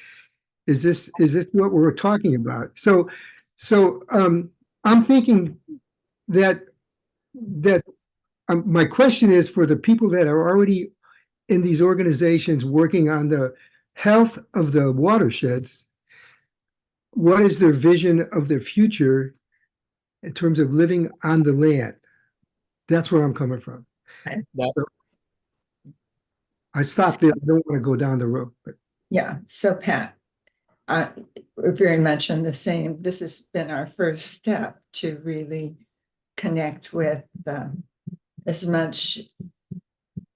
is this what we're talking about? So I'm thinking that my question is for the people that are already in these organizations working on the health of the watersheds. What is their vision of their future in terms of living on the land? That's where I'm coming from. So I stopped there. I don't want to go down the road. But Yeah. So Pat, we're very much in the same. This has been our first step to really connect with as much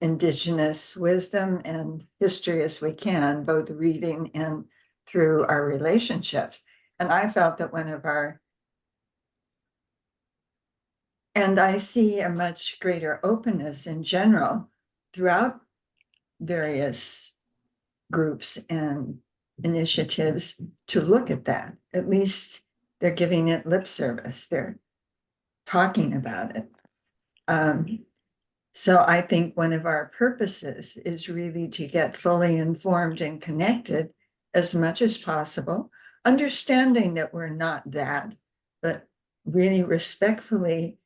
indigenous wisdom and history as we can, both reading and through our relationships. And I felt that and I see a much greater openness in general throughout various groups and initiatives to look at that. At least they're giving it lip service. They're talking about it. So I think one of our purposes is really to get fully informed and connected as much as possible, understanding that we're not that, but really respectfully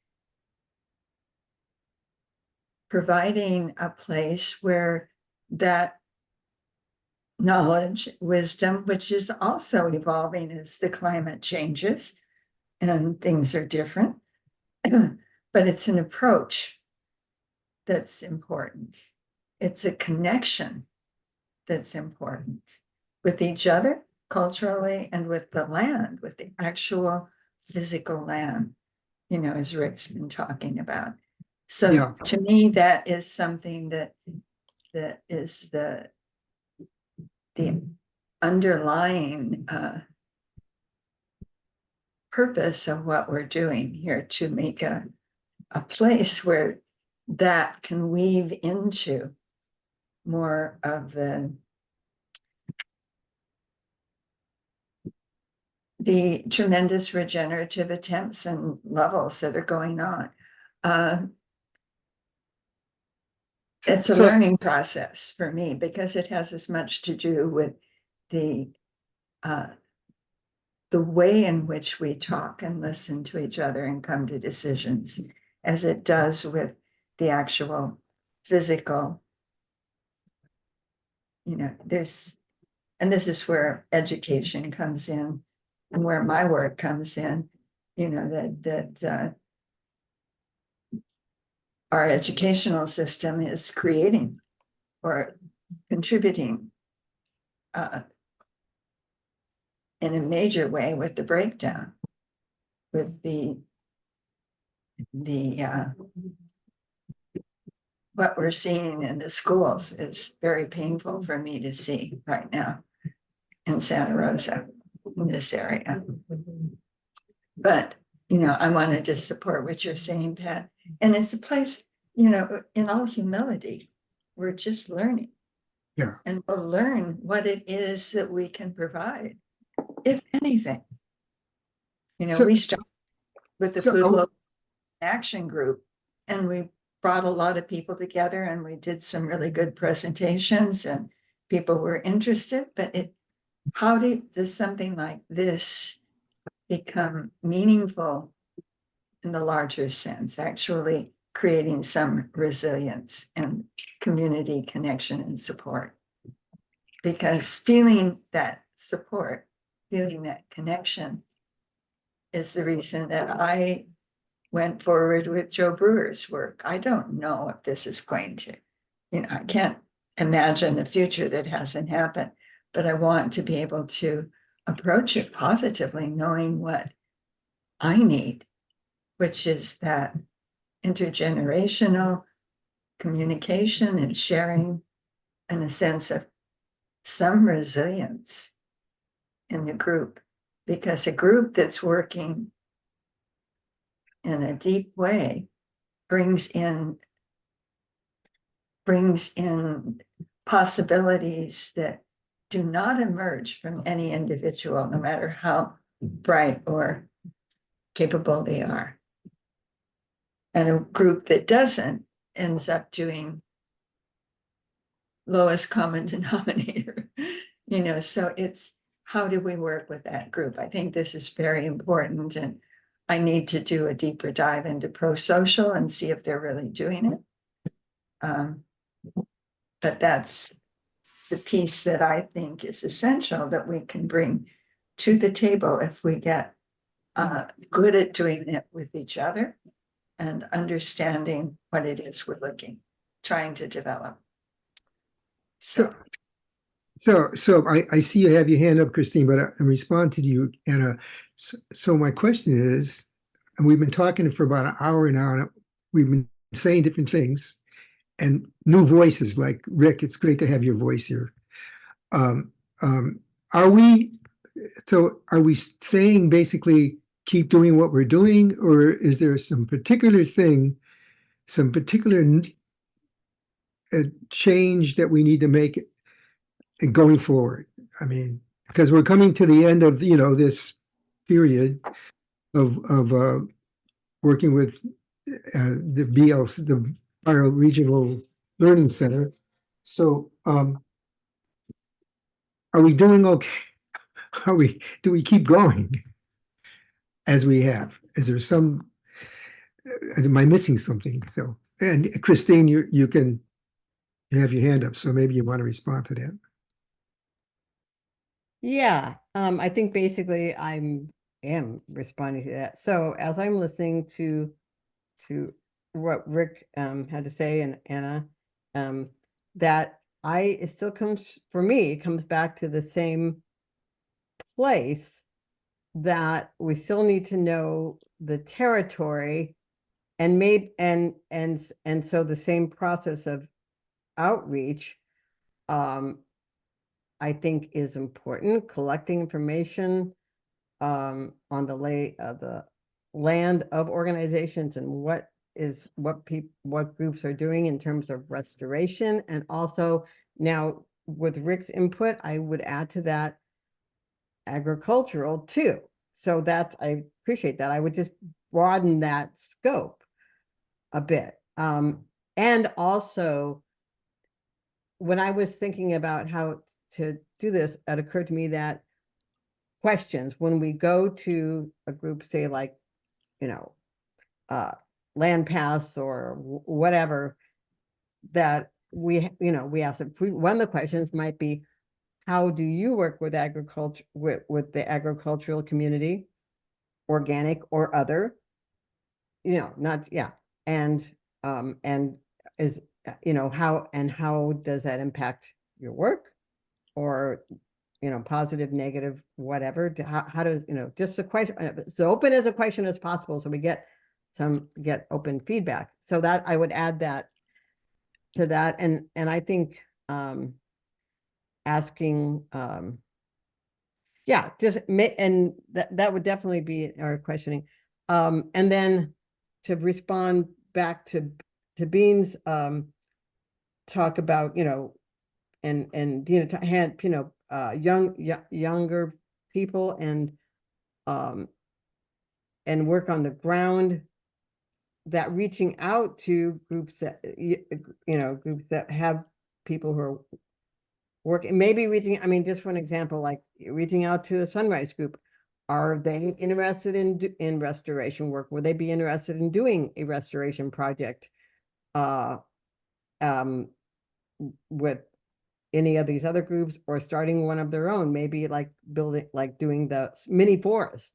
providing a place where that knowledge, wisdom, which is also evolving as the climate changes and things are different, but it's an approach that's important. It's a connection that's important with each other culturally and with the land, with the actual physical land, as Rick's been talking about. So Yeah. to me, that is something that is the underlying purpose of what we're doing here, to make a place where that can weave into more of the tremendous regenerative attempts and levels that are going on. It's a learning process for me because it has as much to do with the way in which we talk and listen to each other and come to decisions as it does with the actual physical, this is where education comes in and where my work comes in, that our educational system is creating or contributing in a major way with the breakdown, with the what we're seeing in the schools is very painful for me to see right now in Santa Rosa, in this area. But, I wanted to support what you're saying, Pat. And it's a place, in all humility, we're just learning. Yeah. And we'll learn what it is that we can provide, if anything. We started with the Food Local Action Group, and we brought a lot of people together, and we did some really good presentations, and people were interested. But how does something like this become meaningful in the larger sense, actually creating some resilience and community connection and support? Because feeling that support, feeling that connection is the reason that I went forward with Joe Brewer's work. I don't know if this is going to, I can't imagine the future that hasn't happened, but I want to be able to approach it positively, knowing what I need, which is that intergenerational communication and sharing, and a sense of some resilience in the group, because a group that's working in a deep way brings in possibilities that do not emerge from any individual, no matter how bright or capable they are. And a group that doesn't ends up doing lowest common denominator, so it's how do we work with that group? I think this is very important, and I need to do a deeper dive into pro-social and see if they're really doing it. But that's the piece that I think is essential that we can bring to the table if we get good at doing it with each other and understanding what it is we're trying to develop. So So I see you have your hand up, Christine, but I'm responding to you, Anna. So my question is, and we've been talking for about an hour now, and we've been saying different things, and new voices like Rick. It's great to have your voice here. Um, um, are we? So are we saying basically keep doing what we're doing, or is there some particular thing, some particular change that we need to make going forward? I mean, because we're coming to the end of, this period of working with the BLC, the Bioregional Learning Center. So, are we doing okay? Do we keep going as we have? Is there am I missing something? So, and Christine, you have your hand up, so maybe you want to respond to that. Yeah, I think basically am responding to that. So as I'm listening to what Rick had to say and Anna, that it still comes for me, it comes back to the same place that we still need to know the territory and maybe and so the same process of outreach I think is important, collecting information on the land of organizations and what groups are doing in terms of restoration. And also now with Rick's input, I would add to that agricultural too. So I appreciate that. I would just broaden that scope a bit. And also when I was thinking about how to do this, it occurred to me that questions when we go to a group, say like, land pass or whatever, that we ask them. One of the questions might be, how do you work with agriculture, with the agricultural community, organic or other? Not, yeah. And is, how does that impact your work? Or, positive, negative, whatever, how does, just a question, as open as a question as possible. So we get open feedback. So that I would add that to that. And I think, asking, yeah, and that would definitely be our questioning. And then to respond back to Bean's, talk about, and to hand, younger people and work on the ground, that reaching out to groups that groups that have people who are working, maybe just for an example, like reaching out to a Sunrise Group. Are they interested in restoration work? Would they be interested in doing a restoration project with any of these other groups, or starting one of their own, maybe like doing the mini forest,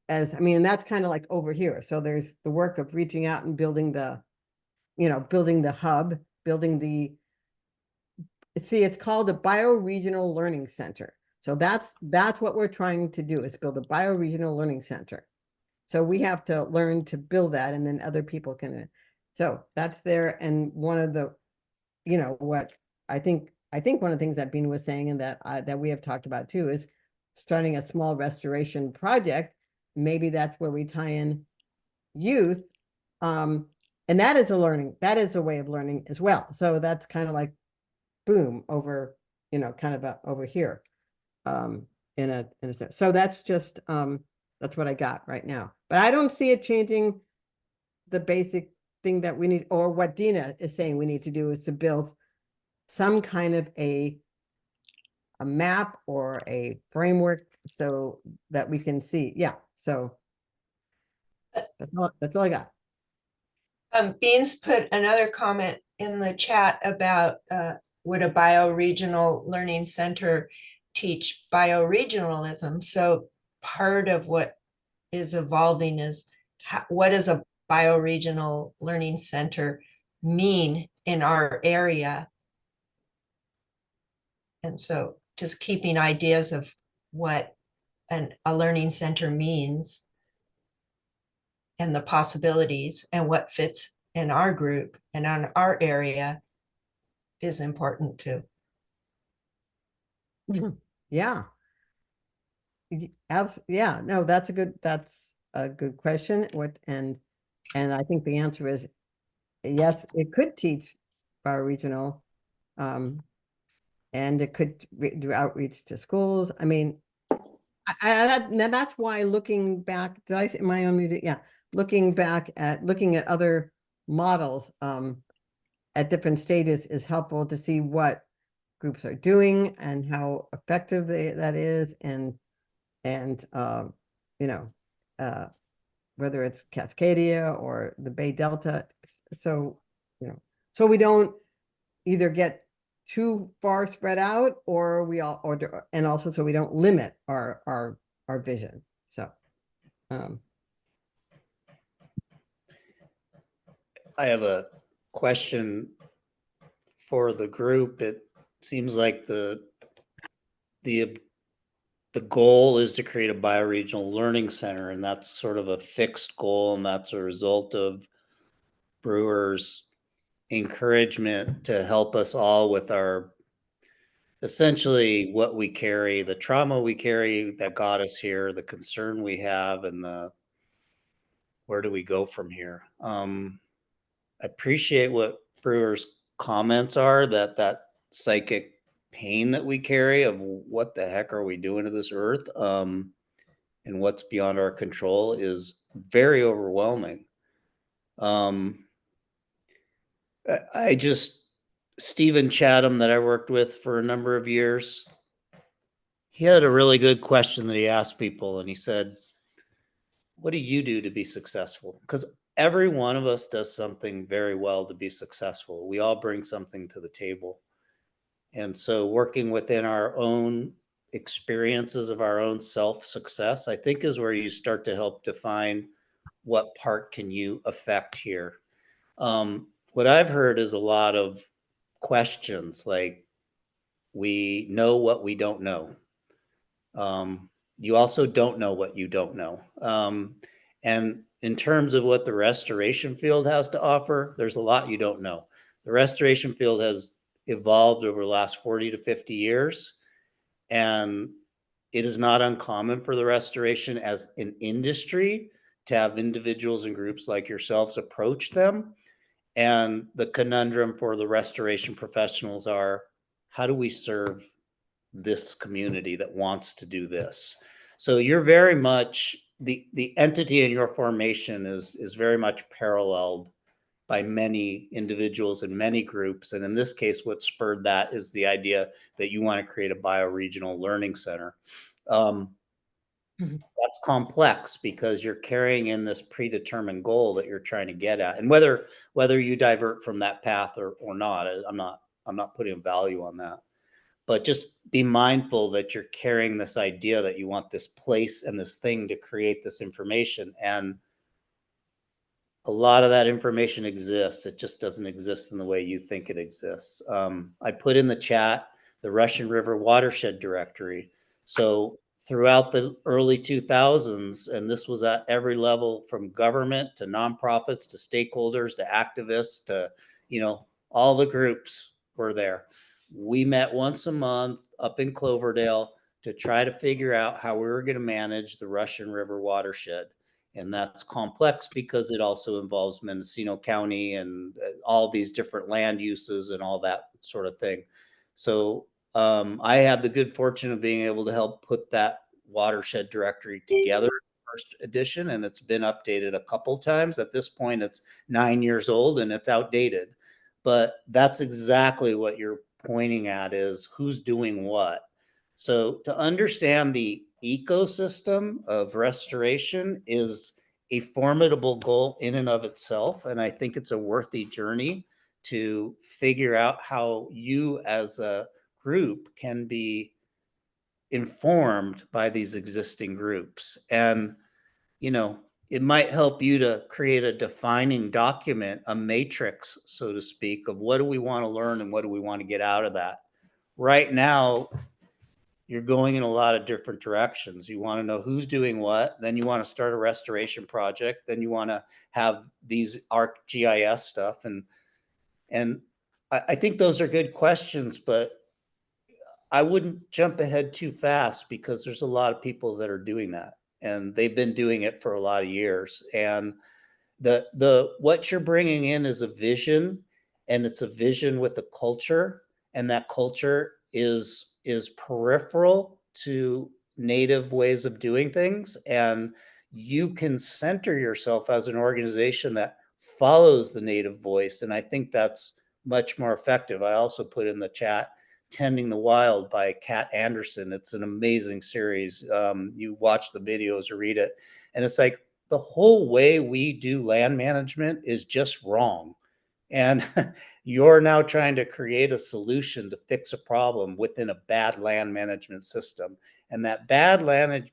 that's kind of like over here. So there's the work of reaching out and building the hub, it's called a bioregional learning center. So that's what we're trying to do, is build a bioregional learning center. So we have to learn to build that, and then other people can. So that's there. And one of the, what I think one of the things that Bean was saying, and that we have talked about too, is starting a small restoration project. Maybe that's where we tie in youth. And that is a way of learning as well. So that's kind of like, boom, over, kind of over here. So that's just, that's what I got right now. But I don't see it changing the basic thing that we need, or what Dina is saying we need to do, is to build some kind of a map or a framework so that we can see. Yeah. So that's all I got. Beans put another comment in the chat about would a bioregional learning center teach bioregionalism? So part of what is evolving is what does a bioregional learning center mean in our area? And so just keeping ideas of what a learning center means and the possibilities and what fits in our group and on our area is important too. Yeah. Yeah, no, that's a good question. And I think the answer is yes, it could teach bioregional, and it could do outreach to schools. I mean, that's why looking back, did I say my own meeting? Yeah, looking at other models, at different stages is helpful to see what groups are doing and how effective that is, and you know, whether it's Cascadia or the Bay Delta. So, so we don't either get too far spread out, or and also so we don't limit our vision. So, I have a question for the group. It seems like the goal is to create a bioregional learning center, and that's sort of a fixed goal, and that's a result of Brewer's encouragement to help us all with our essentially what we carry, the trauma we carry that got us here, the concern we have, and the where do we go from here. I appreciate what Brewer's comments are, that psychic pain that we carry of what the heck are we doing to this earth, and what's beyond our control is very overwhelming. I just, Stephen Chatham, that I worked with for a number of years, he had a really good question that he asked people, and he said, what do you do to be successful? Because every one of us does something very well to be successful. We all bring something to the table. And so working within our own experiences of our own self-success, I think, is where you start to help define what part can you affect here. What I've heard is a lot of questions like, we know what we don't know. You also don't know what you don't know. And in terms of what the restoration field has to offer, there's a lot you don't know. The restoration field has evolved over the last 40 to 50 years. And it is not uncommon for the restoration as an industry to have individuals and groups like yourselves approach them. And the conundrum for the restoration professionals are, how do we serve this community that wants to do this? So you're very much, the entity in your formation is very much paralleled by many individuals and many groups. And in this case, what spurred that is the idea that you want to create a bioregional learning center. That's complex because you're carrying in this predetermined goal that you're trying to get at. And whether you divert from that path or not, I'm not putting a value on that. But just be mindful that you're carrying this idea that you want this place and this thing to create this information. And a lot of that information exists. It just doesn't exist in the way you think it exists. I put in the chat the Russian River Watershed Directory. So throughout the early 2000s, and this was at every level from government to nonprofits to stakeholders to activists to, all the groups were there. We met once a month up in Cloverdale to try to figure out how we were going to manage the Russian River watershed. And that's complex because it also involves Mendocino County and all these different land uses and all that sort of thing. So I had the good fortune of being able to help put that watershed directory together, first edition, and it's been updated a couple times. At this point, it's 9 years old and it's outdated. But that's exactly what you're pointing at, is who's doing what. So to understand the ecosystem of restoration is a formidable goal in and of itself. And I think it's a worthy journey to figure out how you as a group can be informed by these existing groups. And, it might help you to create a defining document, a matrix, so to speak, of what do we want to learn and what do we want to get out of that, right now you're going in a lot of different directions. You want to know who's doing what, then you want to start a restoration project, then you want to have these ArcGIS stuff, and I think those are good questions, but I wouldn't jump ahead too fast because there's a lot of people that are doing that, and they've been doing it for a lot of years. And the what you're bringing in is a vision, and it's a vision with a culture, and that culture is peripheral to native ways of doing things, and you can center yourself as an organization that follows the native voice, and I think that's much more effective. I also put in the chat Tending the Wild by Kat Anderson. It's an amazing series. You watch the videos or read it, and it's like the whole way we do land management is just wrong. And you're now trying to create a solution to fix a problem within a bad land management system. And that bad land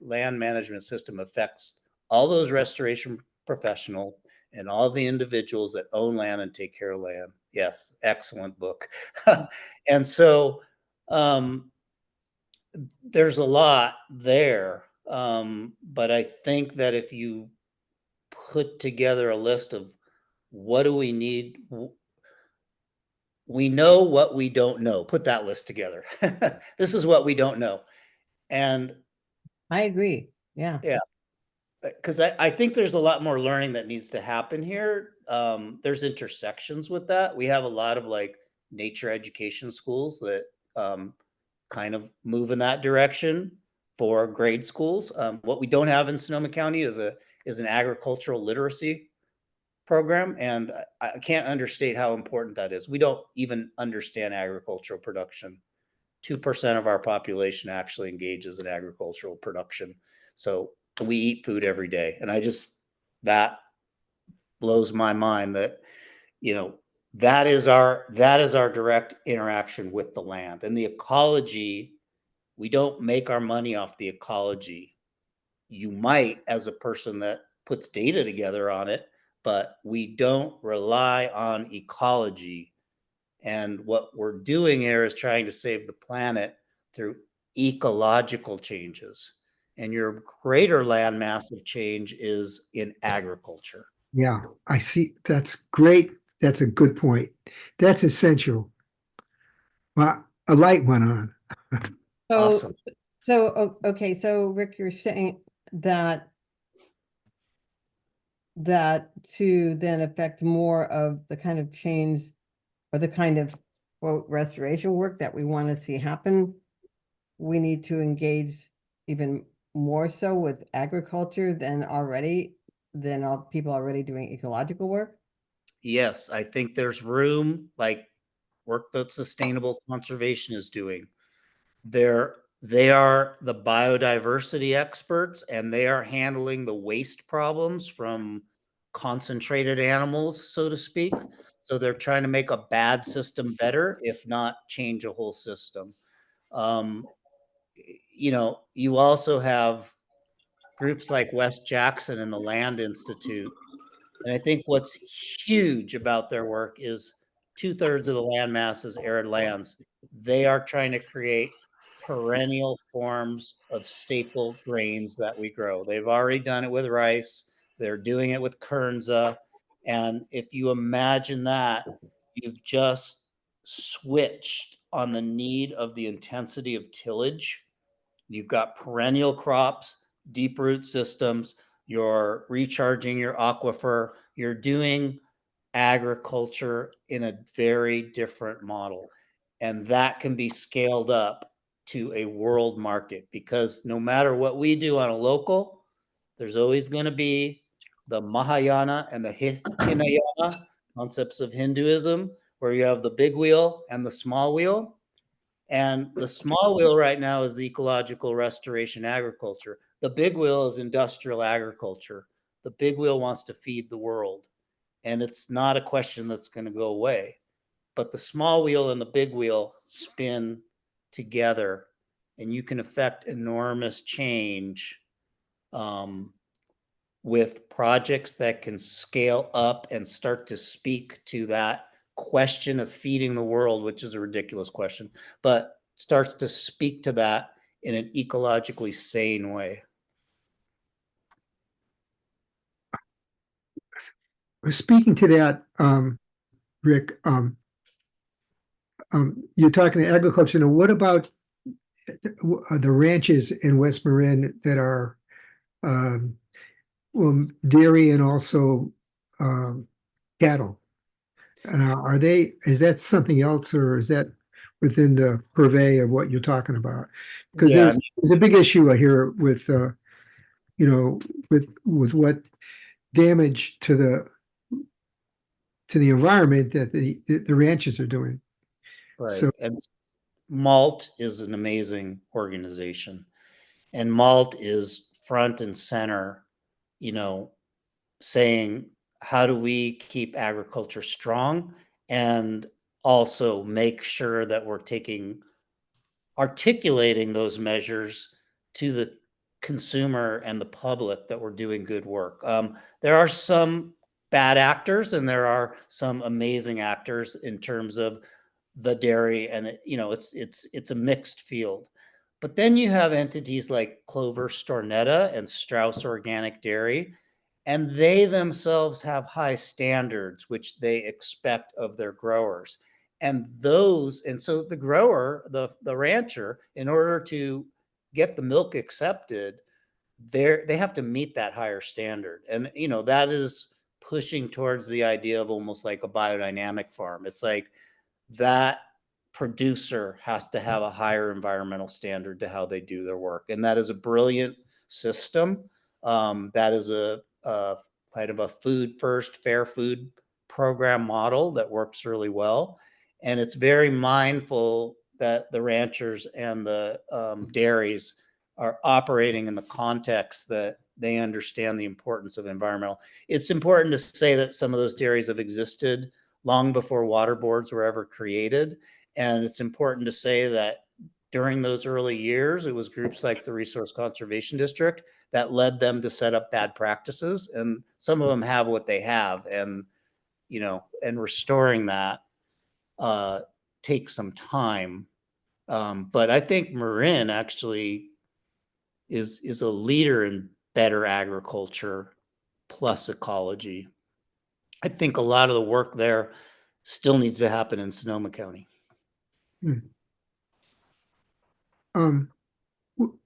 management system affects all those restoration professionals and all the individuals that own land and take care of land. Yes, excellent book. And so there's a lot there. But I think that if you put together a list of what do we need, we know what we don't know. Put that list together. This is what we don't know. And I agree. Yeah. yeah, because I think there's a lot more learning that needs to happen here. There's intersections with that. We have a lot of like nature education schools that kind of move in that direction for grade schools. What we don't have in Sonoma County is an agricultural literacy program, and I can't understate how important that is. We don't even understand agricultural production. 2% of our population actually engages in agricultural production. So we eat food every day. And that blows my mind that, that is our direct interaction with the land and the ecology. We don't make our money off the ecology. You might, as a person that puts data together on it, but we don't rely on ecology. And what we're doing here is trying to save the planet through ecological changes. And your greater land mass of change is in agriculture. Yeah, I see. That's great. That's a good point. That's essential. Well, a light went on. So, Awesome. Okay, so Rick, you're saying that to then affect more of the kind of change or the kind of quote restoration work that we want to see happen, we need to engage even more so with agriculture than all people already doing ecological work. Yes, I think there's room, like work that sustainable conservation is doing. They are the biodiversity experts, and they are handling the waste problems from concentrated animals, so to speak. So they're trying to make a bad system better, if not change a whole system. You also have groups like West Jackson and the Land Institute. And I think what's huge about their work is 2/3 of the land mass is arid lands. They are trying to create perennial forms of staple grains that we grow. They've already done it with rice. They're doing it with kernza. And if you imagine that, you've just switched on the need of the intensity of tillage. You've got perennial crops, deep root systems, you're recharging your aquifer, you're doing agriculture in a very different model. And that can be scaled up to a world market, because no matter what we do on a local, there's always going to be the Mahayana and the Hinayana concepts of Hinduism, where you have the big wheel and the small wheel. And the small wheel right now is the ecological restoration agriculture. The big wheel is industrial agriculture. The big wheel wants to feed the world. And it's not a question that's going to go away. But the small wheel and the big wheel spin together, and you can affect enormous change with projects that can scale up and start to speak to that question of feeding the world, which is a ridiculous question, but starts to speak to that in an ecologically sane way. Speaking to that, Rick, you're talking agriculture. Now, what about the ranches in West Marin that are dairy and also cattle? Is that something else, or is that within the purvey of what you're talking about? Because Yeah. there's a big issue I hear with, with what damage to the environment that the ranches are doing. Right. So, and Malt is an amazing organization, and Malt is front and center, saying, how do we keep agriculture strong and also make sure that we're articulating those measures to the consumer and the public that we're doing good work. There are some bad actors and there are some amazing actors in terms of the dairy, and it's a mixed field. But then you have entities like Clover Stornetta and Strauss Organic Dairy, and they themselves have high standards which they expect of their growers. And so the grower, the rancher, in order to get the milk accepted, they have to meet that higher standard. And that is pushing towards the idea of almost like a biodynamic farm. It's like that producer has to have a higher environmental standard to how they do their work. And that is a brilliant system. That is a kind of a food first, fair food program model that works really well. And it's very mindful that the ranchers and the dairies are operating in the context that they understand the importance of environmental. It's important to say that some of those dairies have existed long before water boards were ever created. And it's important to say that during those early years, it was groups like the Resource Conservation District that led them to set up bad practices. And some of them have what they have. And, and restoring that takes some time. But I think Marin actually is a leader in better agriculture plus ecology. I think a lot of the work there still needs to happen in Sonoma County.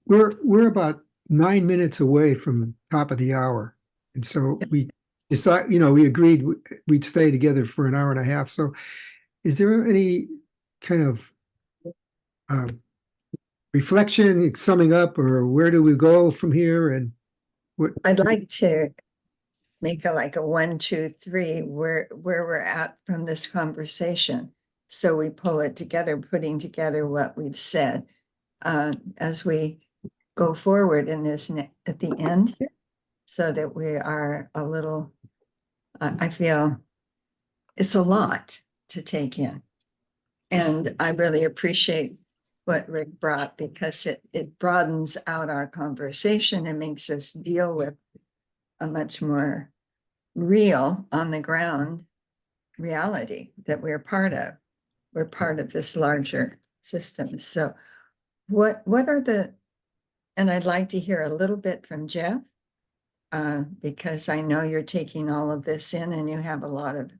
We're about 9 minutes away from the top of the hour, and so we decided, we agreed we'd stay together for an hour and a half. So, is there any kind of reflection, summing up, or where do we go from here? And what I'd like to make like a 1, 2, 3 where we're at from this conversation. So we pull it together, putting together what we've said as we go forward in this at the end here, so that we are a little, I feel it's a lot to take in. And I really appreciate what Rick brought, because it broadens out our conversation and makes us deal with a much more real, on the ground reality that we're part of. We're part of this larger system. So what are and I'd like to hear a little bit from Jeff, because I know you're taking all of this in and you have a lot of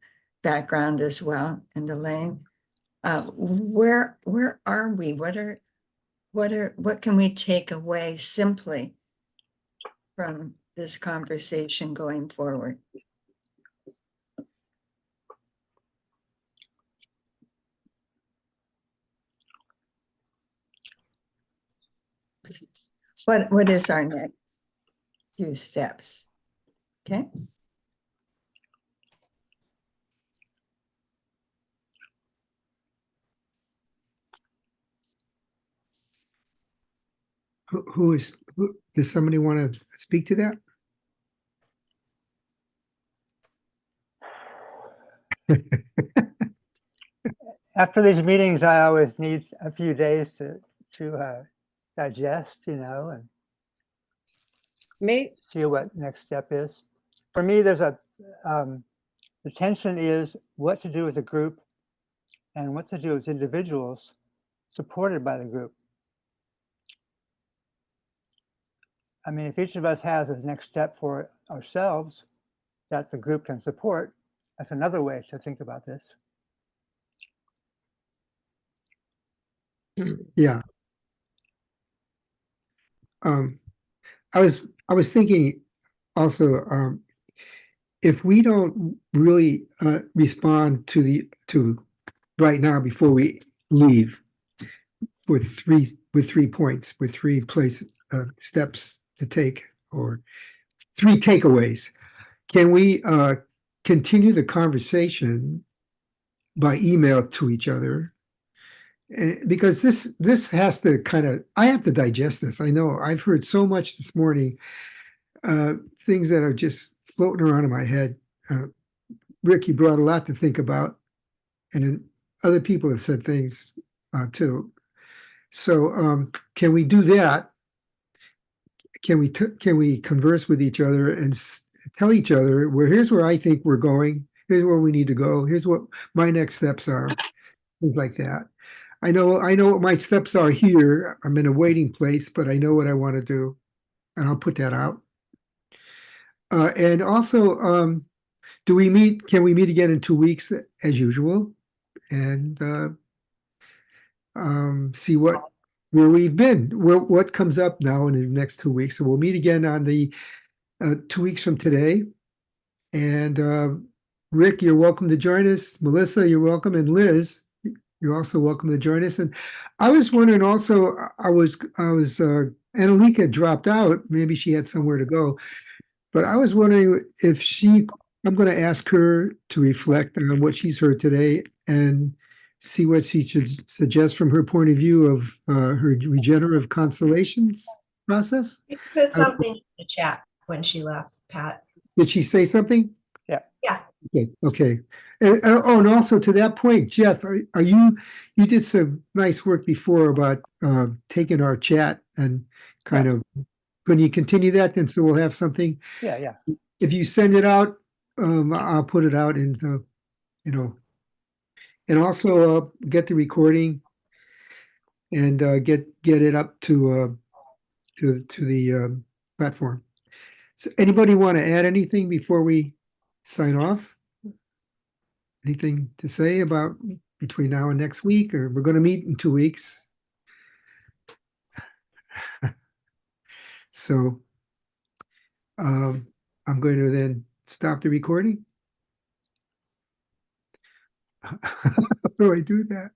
background as well. And Elaine, where are we? What can we take away simply from this conversation going forward? What is our next few steps? Okay. does somebody want to speak to that? After these meetings, I always need a few days to digest, and Mate, see what next step is. For me, there's a The tension is what to do as a group and what to do as individuals supported by the group. I mean, if each of us has a next step for ourselves that the group can support, that's another way to think about this. Yeah. I was thinking also, if we don't really respond to right now before we leave with three points, with three steps to take, or three takeaways, can we continue the conversation by email to each other? Because this has to I have to digest this. I know I've heard so much this morning, things that are just floating around in my head. Rick, you brought a lot to think about, and other people have said things too. So can we do that? Can we converse with each other and tell each other, here's where I think we're going, here's where we need to go, here's what my next steps are, things like that. I know what my steps are here. I'm in a waiting place, but I know what I want to do, and I'll put that out. And also, can we meet again in 2 weeks as usual, and see where we've been, what comes up now in the next 2 weeks. So we'll meet again on the 2 weeks from today. And Rick, you're welcome to join us. Melissa, you're welcome, and Liz, you're also welcome to join us. And I was wondering also, Annalika dropped out. Maybe she had somewhere to go. But I was wondering if I'm going to ask her to reflect on what she's heard today and see what she should suggest from her point of view of her regenerative constellations process. You put something in the chat when she left, Pat. Did she say something? Yeah. Okay. And also to that point, Jeff, are you did some nice work before about taking our chat and kind of, can you continue that then, so we'll have something? Yeah. If you send it out, I'll put it out in the, and also get the recording and get it up to the platform. So anybody want to add anything before we sign off? Anything to say about between now and next week, or we're going to meet in 2 weeks? So I'm going to then stop the recording. How do I do that?